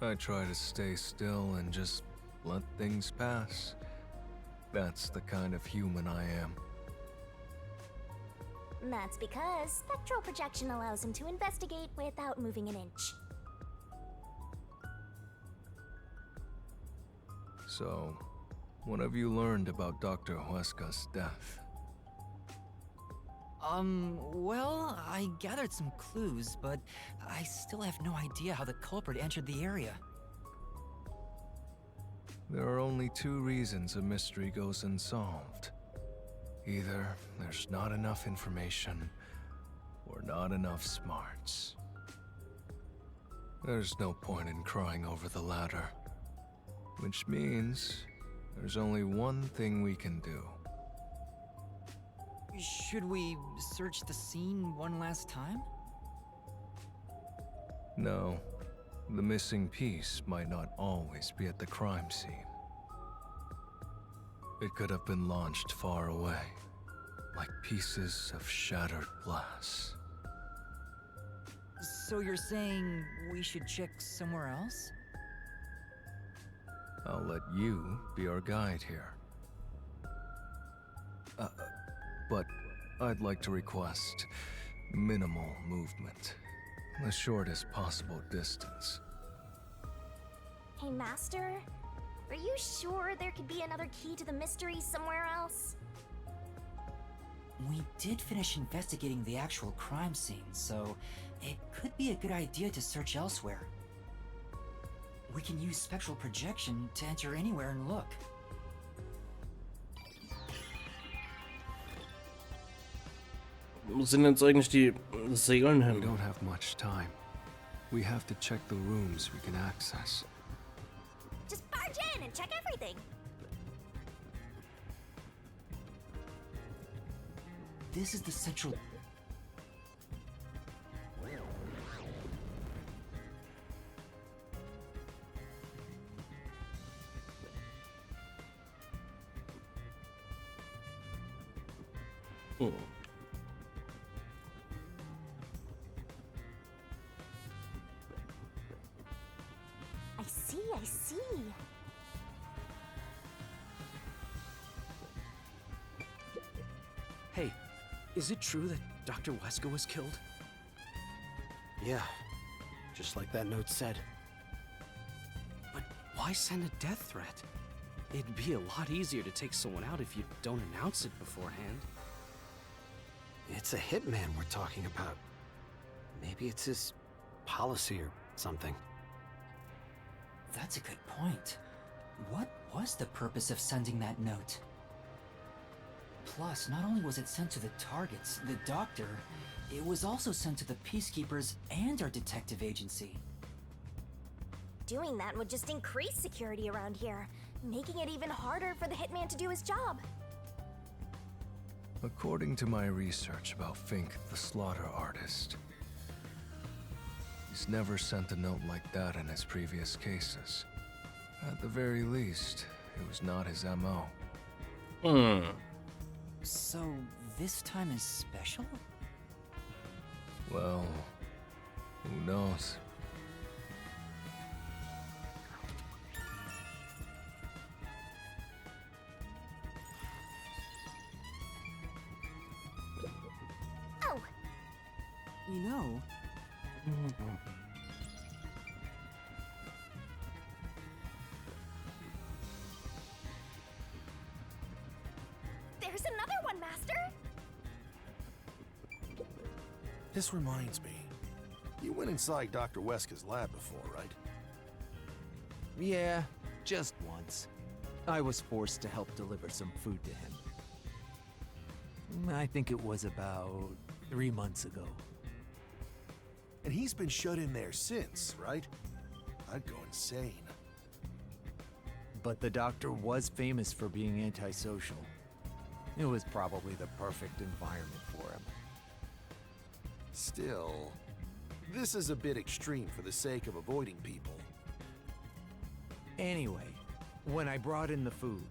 I try to stay still and just let things pass. That's the kind of human I am. That's because spectral projection allows him to investigate without moving an inch. So, what have you learned about Dr. Huesca's death? Well, I gathered some clues, but I still have no idea how the culprit entered the area. There are only two reasons a mystery goes unsolved. Either there's not enough information, or not enough smarts. There's no point in crying over the latter. Which means there's only one thing we can do. Should we search the scene one last time? No, the missing piece might not always be at the crime scene. It could have been launched far away, like pieces of shattered glass. So you're saying we should check somewhere else? I'll let you be our guide here. But I'd like to request minimal movement. The shortest possible distance. Hey, Master? Are you sure there could be another key to the mystery somewhere else? We did finish investigating the actual crime scene, so it could be a good idea to search elsewhere. We can use spectral projection to enter anywhere and look. Wo sind jetzt eigentlich die Seelen We hin? don't have much time. We have to check the rooms we can access. Just barge in and check everything. This is the central... Oh. I see. Hey, is it true that Dr. Huesca was killed? Yeah, just like that note said. But why send a death threat? It'd be a lot easier to take someone out if you don't announce it beforehand. It's a hitman we're talking about. Maybe it's his policy or something. That's a good point. What was the purpose of sending that note? Plus, not only was it sent to the targets, the doctor, it was also sent to the peacekeepers and our detective agency. Doing that would just increase security around here, making it even harder for the hitman to do his job. According to my research about Fink, the slaughter artist, he's never sent a note like that in his previous cases. At the very least, it was not his MO. So, this time is special? Well, who knows? Oh! You know... There's another one, Master! This reminds me. You went inside Dr. Huesca's lab before, right? Yeah, just once. I was forced to help deliver some food to him. I think it was about 3 months ago. And he's been shut in there since, right? I'd go insane. But the doctor was famous for being antisocial. It was probably the perfect environment for him. Still, this is a bit extreme for the sake of avoiding people. Anyway, when I brought in the food,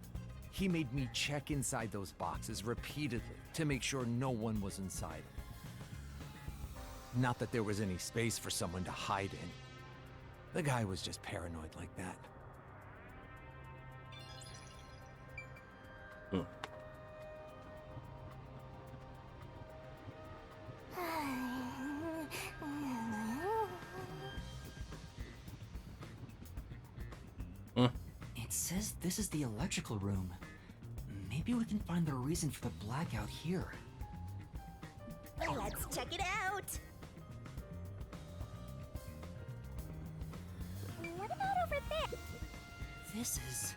he made me check inside those boxes repeatedly to make sure no one was inside them. Not that there was any space for someone to hide in. The guy was just paranoid like that. It It says this is the electrical room. Maybe we can find the reason for the blackout here. Let's check it out! What about over there? This is...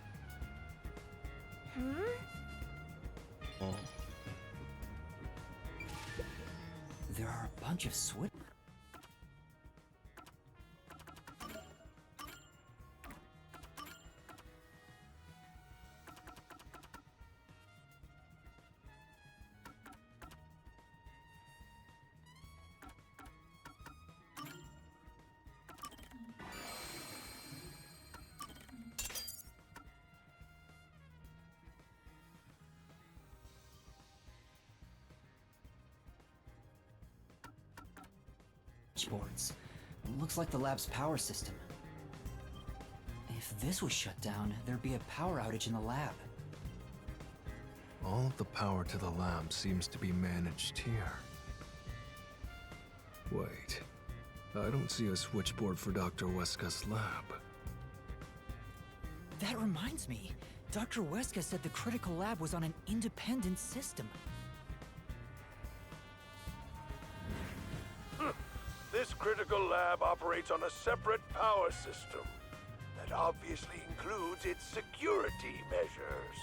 Hmm? There are a bunch of switches. Boards. Looks like the lab's power system. If this was shut down, there'd be a power outage in the lab. All of the power to the lab seems to be managed here. Wait, I don't see a switchboard for Dr. Weska's lab. That reminds me. Dr. Weska said the critical lab was on an independent system. This critical lab operates on a separate power system that obviously includes its security measures.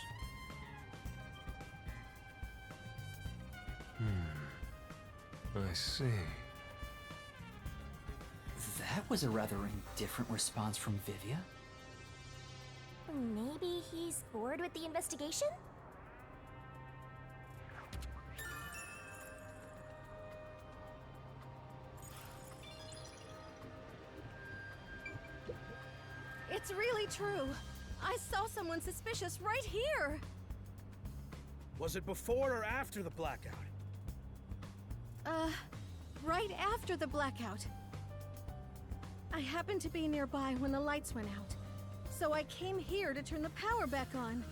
I see. That was a rather indifferent response from Vivia. Maybe he's bored with the investigation? It's really true. I saw someone suspicious right here. Was it before or after the blackout? Right after the blackout. I happened to be nearby when the lights went out, so I came here to turn the power back on.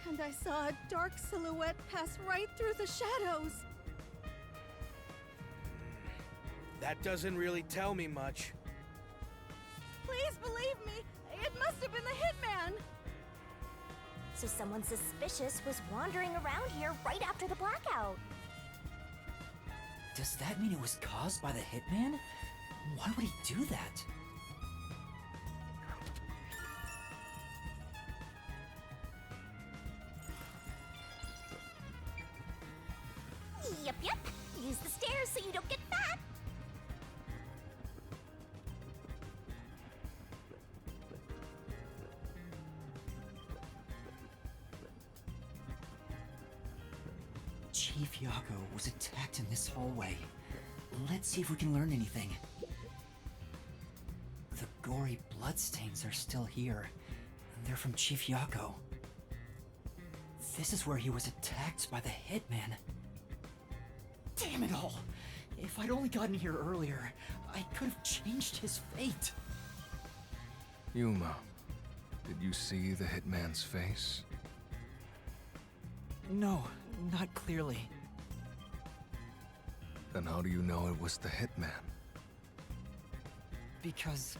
And I saw a dark silhouette pass right through the shadows. That doesn't really tell me much. Please believe me, it must have been the hitman! So someone suspicious was wandering around here right after the blackout. Does that mean it was caused by the hitman? Why would he do that? Yep. Use the stairs so you don't get fat. Chief Yako was attacked in this hallway. Let's see if we can learn anything. The gory bloodstains are still here. They're from Chief Yako. This is where he was attacked by the hitman. Damn it all! If I'd only gotten here earlier, I could have changed his fate. Yuma, did you see the hitman's face? No, not clearly. Then how do you know it was the hitman? Because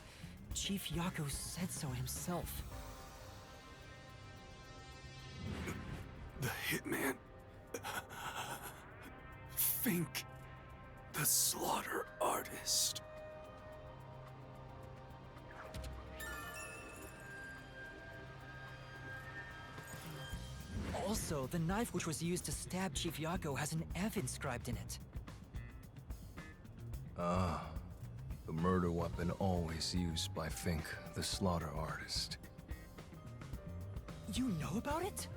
Chief Yako said so himself. The hitman... Fink, the slaughter artist. Also, the knife which was used to stab Chief Yako has an F inscribed in it. Ah, the murder weapon always used by Fink, the slaughter artist. You know about it?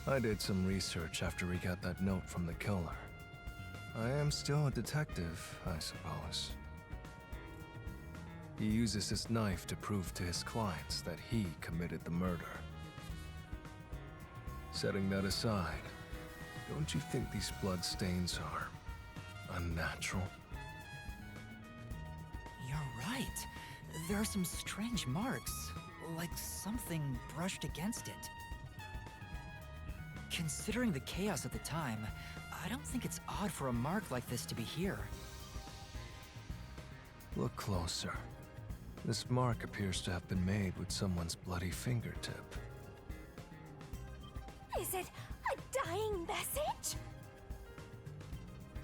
I did some research after we got that note from the killer. I am still a detective, I suppose. He uses his knife to prove to his clients that he committed the murder. Setting that aside, don't you think these bloodstains are unnatural? You're right. There are some strange marks, like something brushed against it. Considering the chaos at the time, I don't think it's odd for a mark like this to be here. Look closer. This mark appears to have been made with someone's bloody fingertip. Is it a dying message?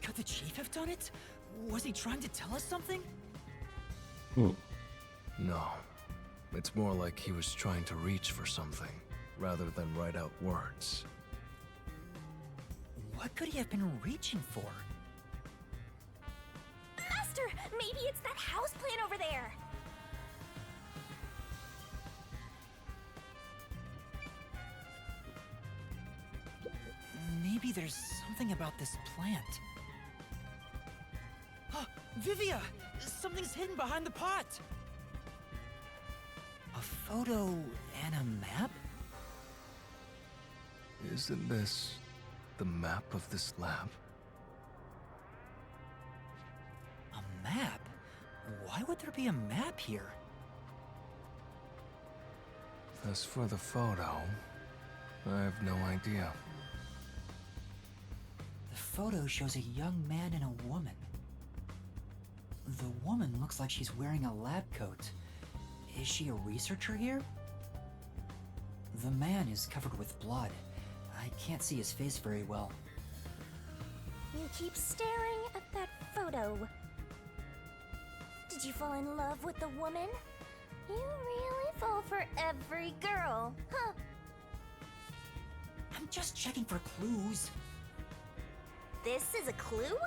Could the chief have done it? Was he trying to tell us something? No. It's more like he was trying to reach for something, rather than write out words. What could he have been reaching for? Master, maybe it's that house plan over there. Maybe there's something about this plant. Vivia! Something's hidden behind the pot! A photo and a map? Isn't this the map of this lab? A map? Why would there be a map here? As for the photo, I have no idea. The photo shows a young man and a woman. The woman looks like she's wearing a lab coat. Is she a researcher here? The man is covered with blood. I can't see his face very well. You keep staring at that photo. Did you fall in love with the woman? You really fall for every girl, huh? I'm just checking for clues. This is a clue?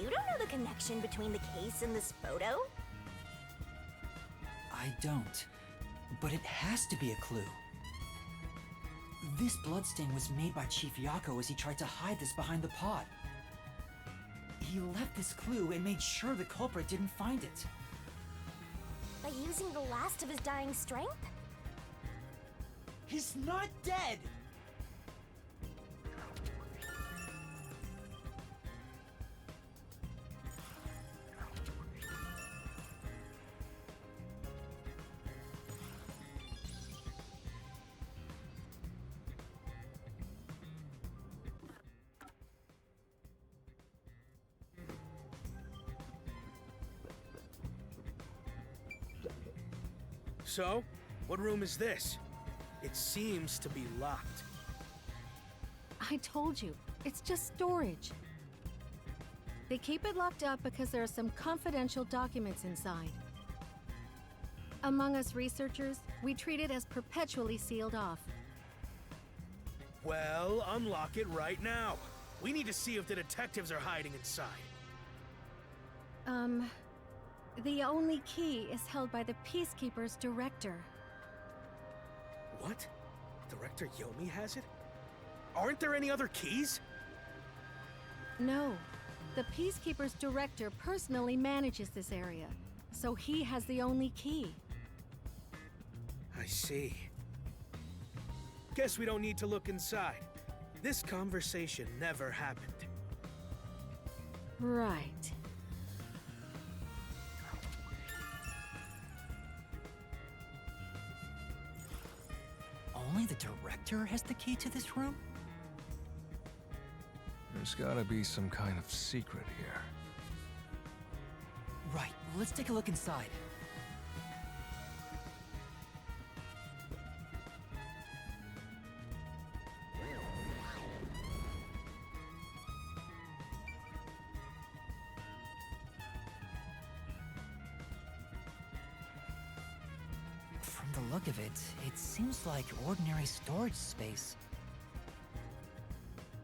You don't know the connection between the case and this photo? I don't, but it has to be a clue. This bloodstain was made by Chief Yako as he tried to hide this behind the pot. He left this clue and made sure the culprit didn't find it. By using the last of his dying strength? He's not dead! So, what room is this? It seems to be locked. I told you, it's just storage. They keep it locked up because there are some confidential documents inside. Among us researchers, we treat it as perpetually sealed off. Well, unlock it right now. We need to see if the detectives are hiding inside. The only key is held by the Peacekeeper's director. What? Director Yomi has it? Aren't there any other keys? No. The Peacekeeper's director personally manages this area, so he has the only key. I see. Guess we don't need to look inside. This conversation never happened. Right. Only the director has the key to this room? There's gotta be some kind of secret here. Right, let's take a look inside. From the look of it, it seems like ordinary storage space.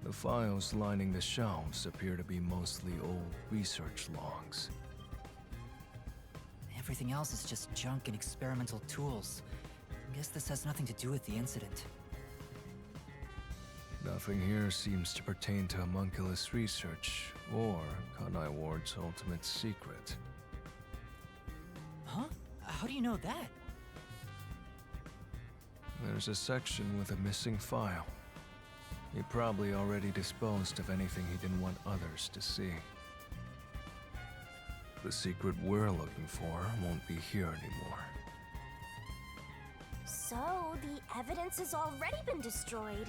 The files lining the shelves appear to be mostly old research logs. Everything else is just junk and experimental tools. Guess this has nothing to do with the incident. Nothing here seems to pertain to homunculus research or Kanai Ward's ultimate secret. Huh? How do you know that? There's a section with a missing file. He probably already disposed of anything he didn't want others to see. The secret we're looking for won't be here anymore. So, the evidence has already been destroyed.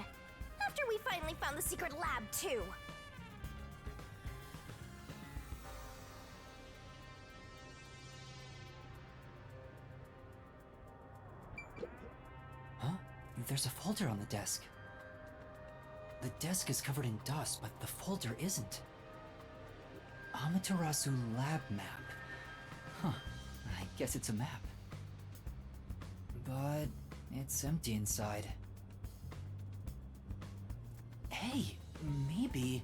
After we finally found the secret lab, too. There's a folder on the desk. The desk is covered in dust, but the folder isn't. Amaterasu lab map. Huh, I guess it's a map. But it's empty inside. Hey, maybe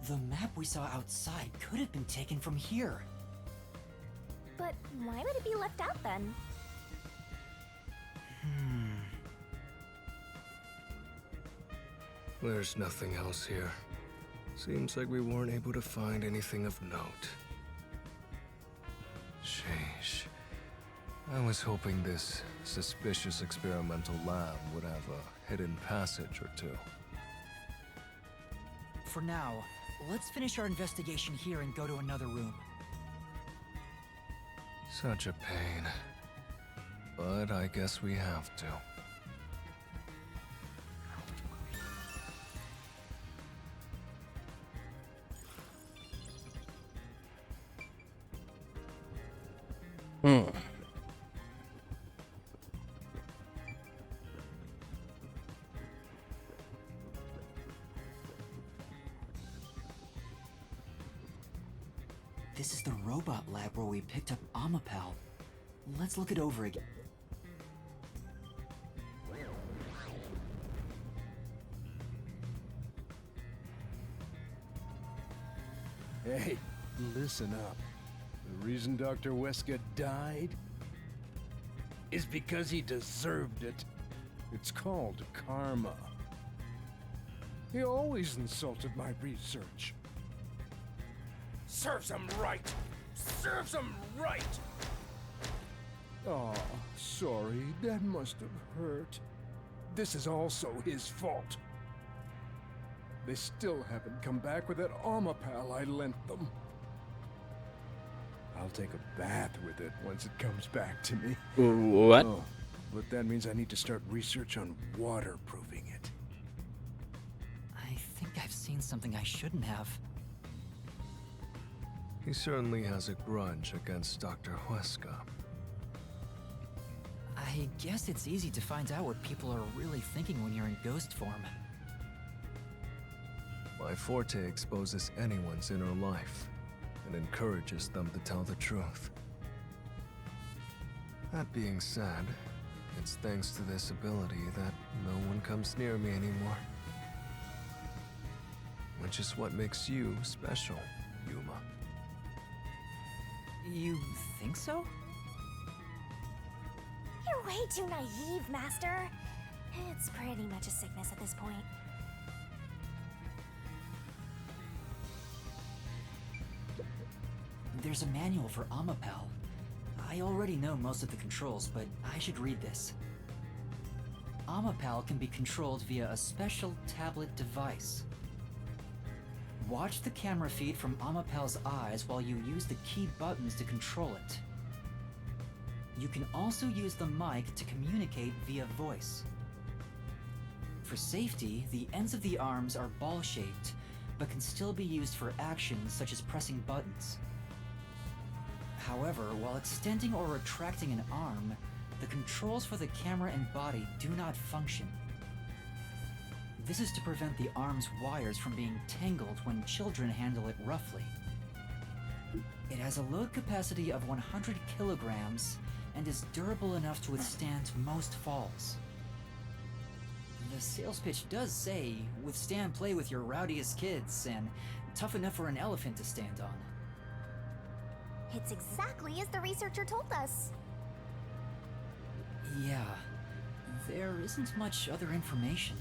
the map we saw outside could have been taken from here. But why would it be left out then? There's nothing else here. Seems like we weren't able to find anything of note. Sheesh. I was hoping this suspicious experimental lab would have a hidden passage or two. For now, let's finish our investigation here and go to another room. Such a pain. But I guess we have to. This is the robot lab where we picked up Amapal. Let's look it over again. Hey, listen up. The reason Dr. Wesker died is because he deserved it. It's called karma. He always insulted my research. Serves him right! Serves him right! Oh, sorry, that must have hurt. This is also his fault. They still haven't come back with that Amapal I lent them. I'll take a bath with it once it comes back to me. What? Oh, but that means I need to start research on waterproofing it. I think I've seen something I shouldn't have. He certainly has a grudge against Dr. Wesker. I guess it's easy to find out what people are really thinking when you're in ghost form. My forte exposes anyone's inner life and encourages them to tell the truth. That being said, it's thanks to this ability that no one comes near me anymore. Which is what makes you special, Yuma. You think so? You're way too naive, Master. It's pretty much a sickness at this point. There's a manual for Amapal. I already know most of the controls, but I should read this. Amapal can be controlled via a special tablet device. Watch the camera feed from Amapal's eyes while you use the key buttons to control it. You can also use the mic to communicate via voice. For safety, the ends of the arms are ball-shaped, but can still be used for actions such as pressing buttons. However, while extending or retracting an arm, the controls for the camera and body do not function. This is to prevent the arm's wires from being tangled when children handle it roughly. It has a load capacity of 100 kilograms and is durable enough to withstand most falls. The sales pitch does say, withstand play with your rowdiest kids and tough enough for an elephant to stand on. It's exactly as the researcher told us. Yeah, there isn't much other information.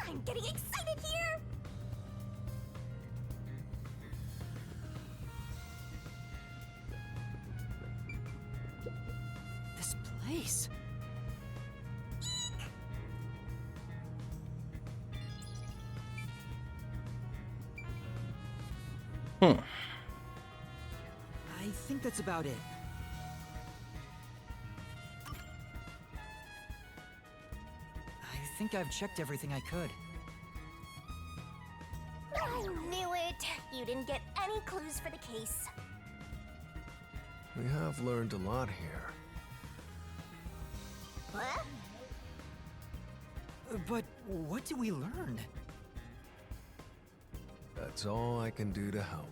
I'm getting excited here! This place... I think that's about it. I think I've checked everything I could. You didn't get any clues for the case. We have learned a lot here. What? But what did we learn? That's all I can do to help.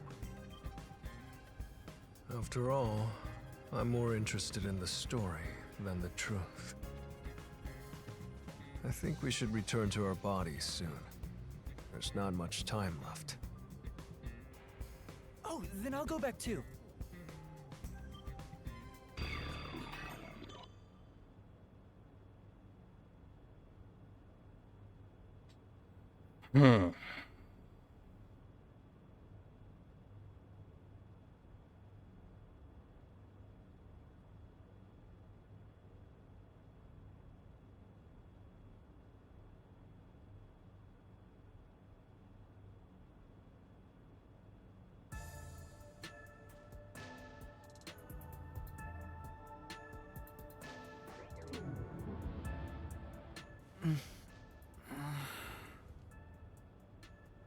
After all, I'm more interested in the story than the truth. I think we should return to our bodies soon. There's not much time left. Oh, then I'll go back too.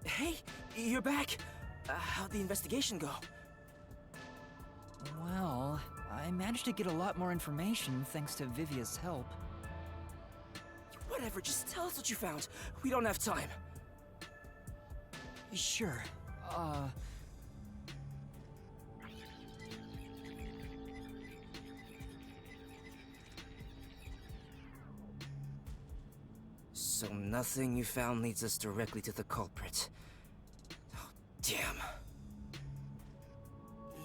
Hey, you're back. How'd the investigation go? Well, I managed to get a lot more information thanks to Vivia's help. Whatever, just tell us what you found. We don't have time. Sure. So nothing you found leads us directly to the culprit. Oh, damn.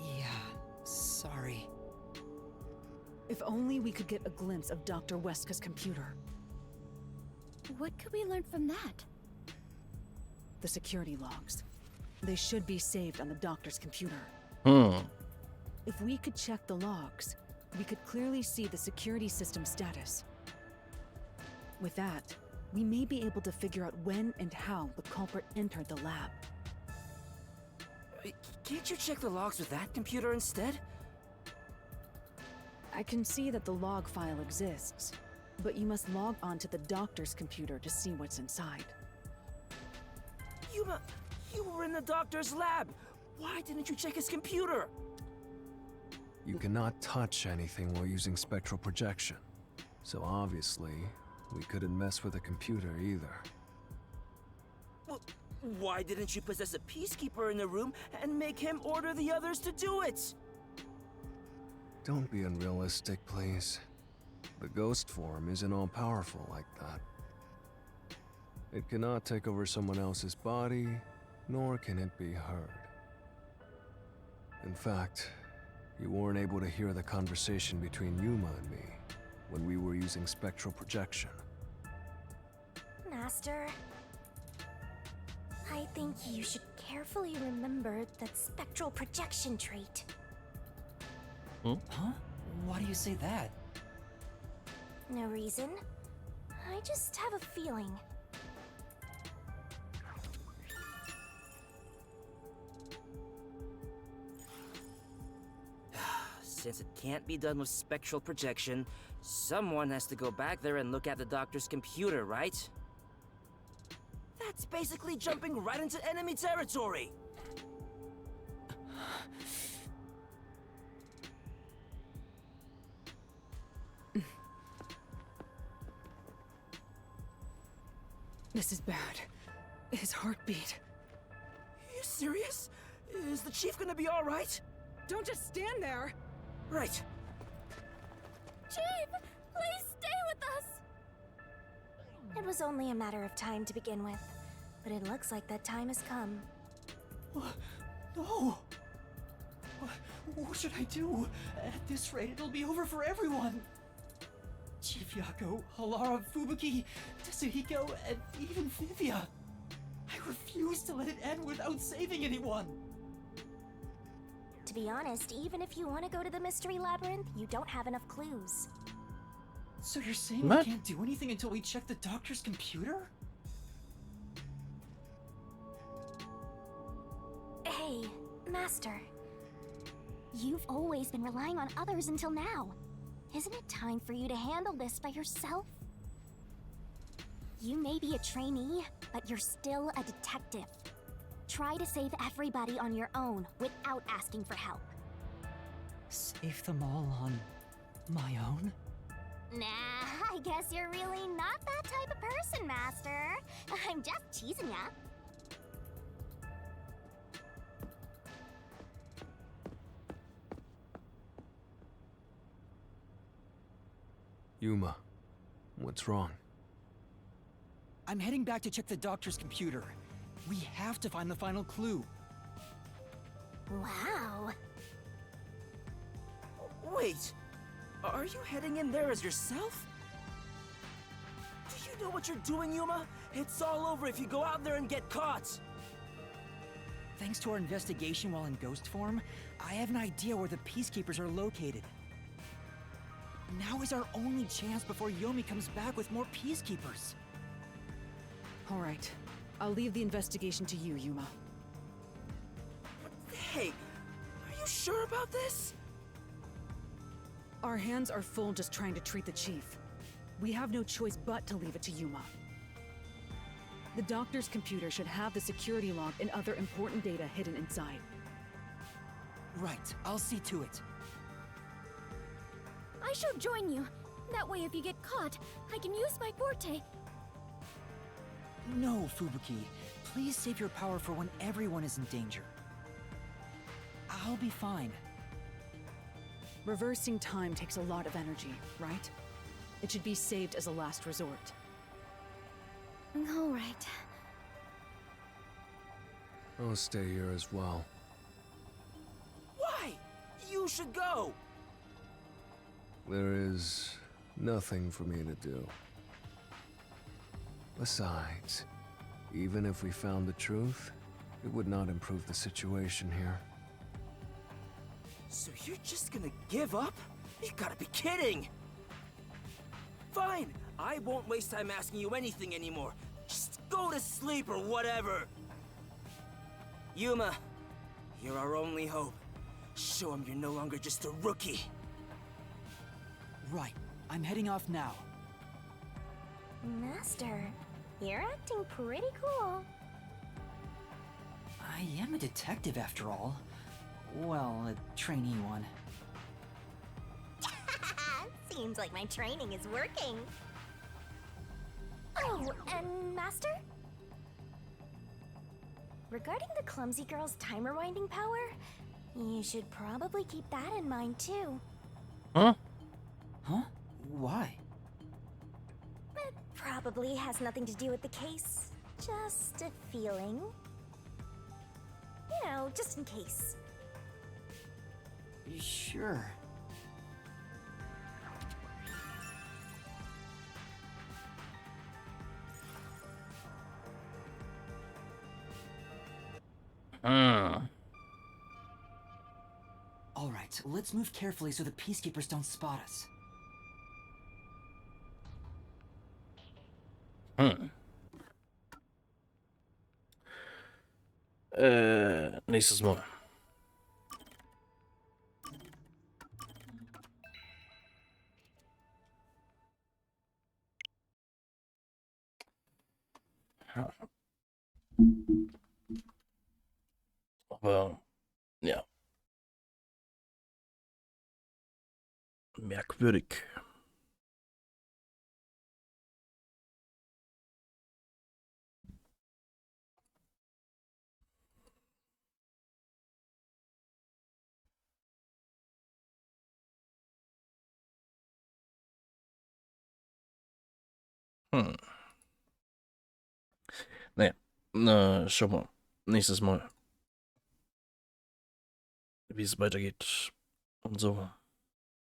Yeah, sorry. If only we could get a glimpse of Dr. Weska's computer. What could we learn from that? The security logs. They should be saved on the doctor's computer. If we could check the logs, we could clearly see the security system status. With that, we may be able to figure out when and how the culprit entered the lab. Can't you check the logs with that computer instead? I can see that the log file exists, but you must log on to the doctor's computer to see what's inside. You were in the doctor's lab. Why didn't you check his computer? You cannot touch anything while using spectral projection. So obviously, we couldn't mess with a computer either. Well, why didn't you possess a peacekeeper in the room and make him order the others to do it? Don't be unrealistic, please. The ghost form isn't all-powerful like that. It cannot take over someone else's body, nor can it be heard. In fact, you weren't able to hear the conversation between Yuma and me when we were using spectral projection. Master, I think you should carefully remember that spectral projection trait. Huh? Why do you say that? No reason. I just have a feeling. Since it can't be done with spectral projection, someone has to go back there and look at the doctor's computer, right? That's basically jumping right into enemy territory! This is bad. His heartbeat. Are you serious? Is the chief gonna be alright? Don't just stand there! Right. Chief, please stay with us! It was only a matter of time to begin with, but it looks like that time has come. No! What should I do? At this rate, it'll be over for everyone! Chief Yako, Halara, Fubuki, Tetsuhiko, and even Vivia. I refuse to let it end without saving anyone! To be honest, even if you want to go to the Mystery Labyrinth, you don't have enough clues. So you're saying we can't do anything until we check the doctor's computer? Hey, Master. You've always been relying on others until now. Isn't it time for you to handle this by yourself? You may be a trainee, but you're still a detective. Try to save everybody on your own without asking for help. Save them all on my own? Nah, I guess you're really not that type of person, Master. I'm just teasing ya. Yuma, what's wrong? I'm heading back to check the doctor's computer. We have to find the final clue. Wow. Wait, are you heading in there as yourself? Do you know what you're doing, Yuma? It's all over if you go out there and get caught. Thanks to our investigation while in ghost form, I have an idea where the Peacekeepers are located. Now is our only chance before Yomi comes back with more Peacekeepers. All right. I'll leave the investigation to you, Yuma. Hey, are you sure about this? Our hands are full just trying to treat the chief. We have no choice but to leave it to Yuma. The doctor's computer should have the security log and other important data hidden inside. Right, I'll see to it. I shall join you. That way if you get caught, I can use my forte. No, Fubuki. Please save your power for when everyone is in danger. I'll be fine. Reversing time takes a lot of energy, right? It should be saved as a last resort. All right. I'll stay here as well. Why? You should go. There is nothing for me to do. Besides, even if we found the truth, it would not improve the situation here. So you're just gonna give up? You gotta be kidding! Fine, I won't waste time asking you anything anymore. Just go to sleep or whatever. Yuma, you're our only hope. Show him you're no longer just a rookie. Right, I'm heading off now. Master, you're acting pretty cool. I am a detective after all. Well, a trainee one. Seems like my training is working. Oh, and Master? Regarding the clumsy girl's time rewinding power, you should probably keep that in mind too. Huh? Huh? Why? It probably has nothing to do with the case. Just a feeling. You know, just in case. Sure. All right, let's move carefully so the Peacekeepers don't spot us. Nächstes Mal. Ja. Aber, ja. Merkwürdig. Naja, schau mal. Nächstes Mal. Wie es weitergeht. Und so.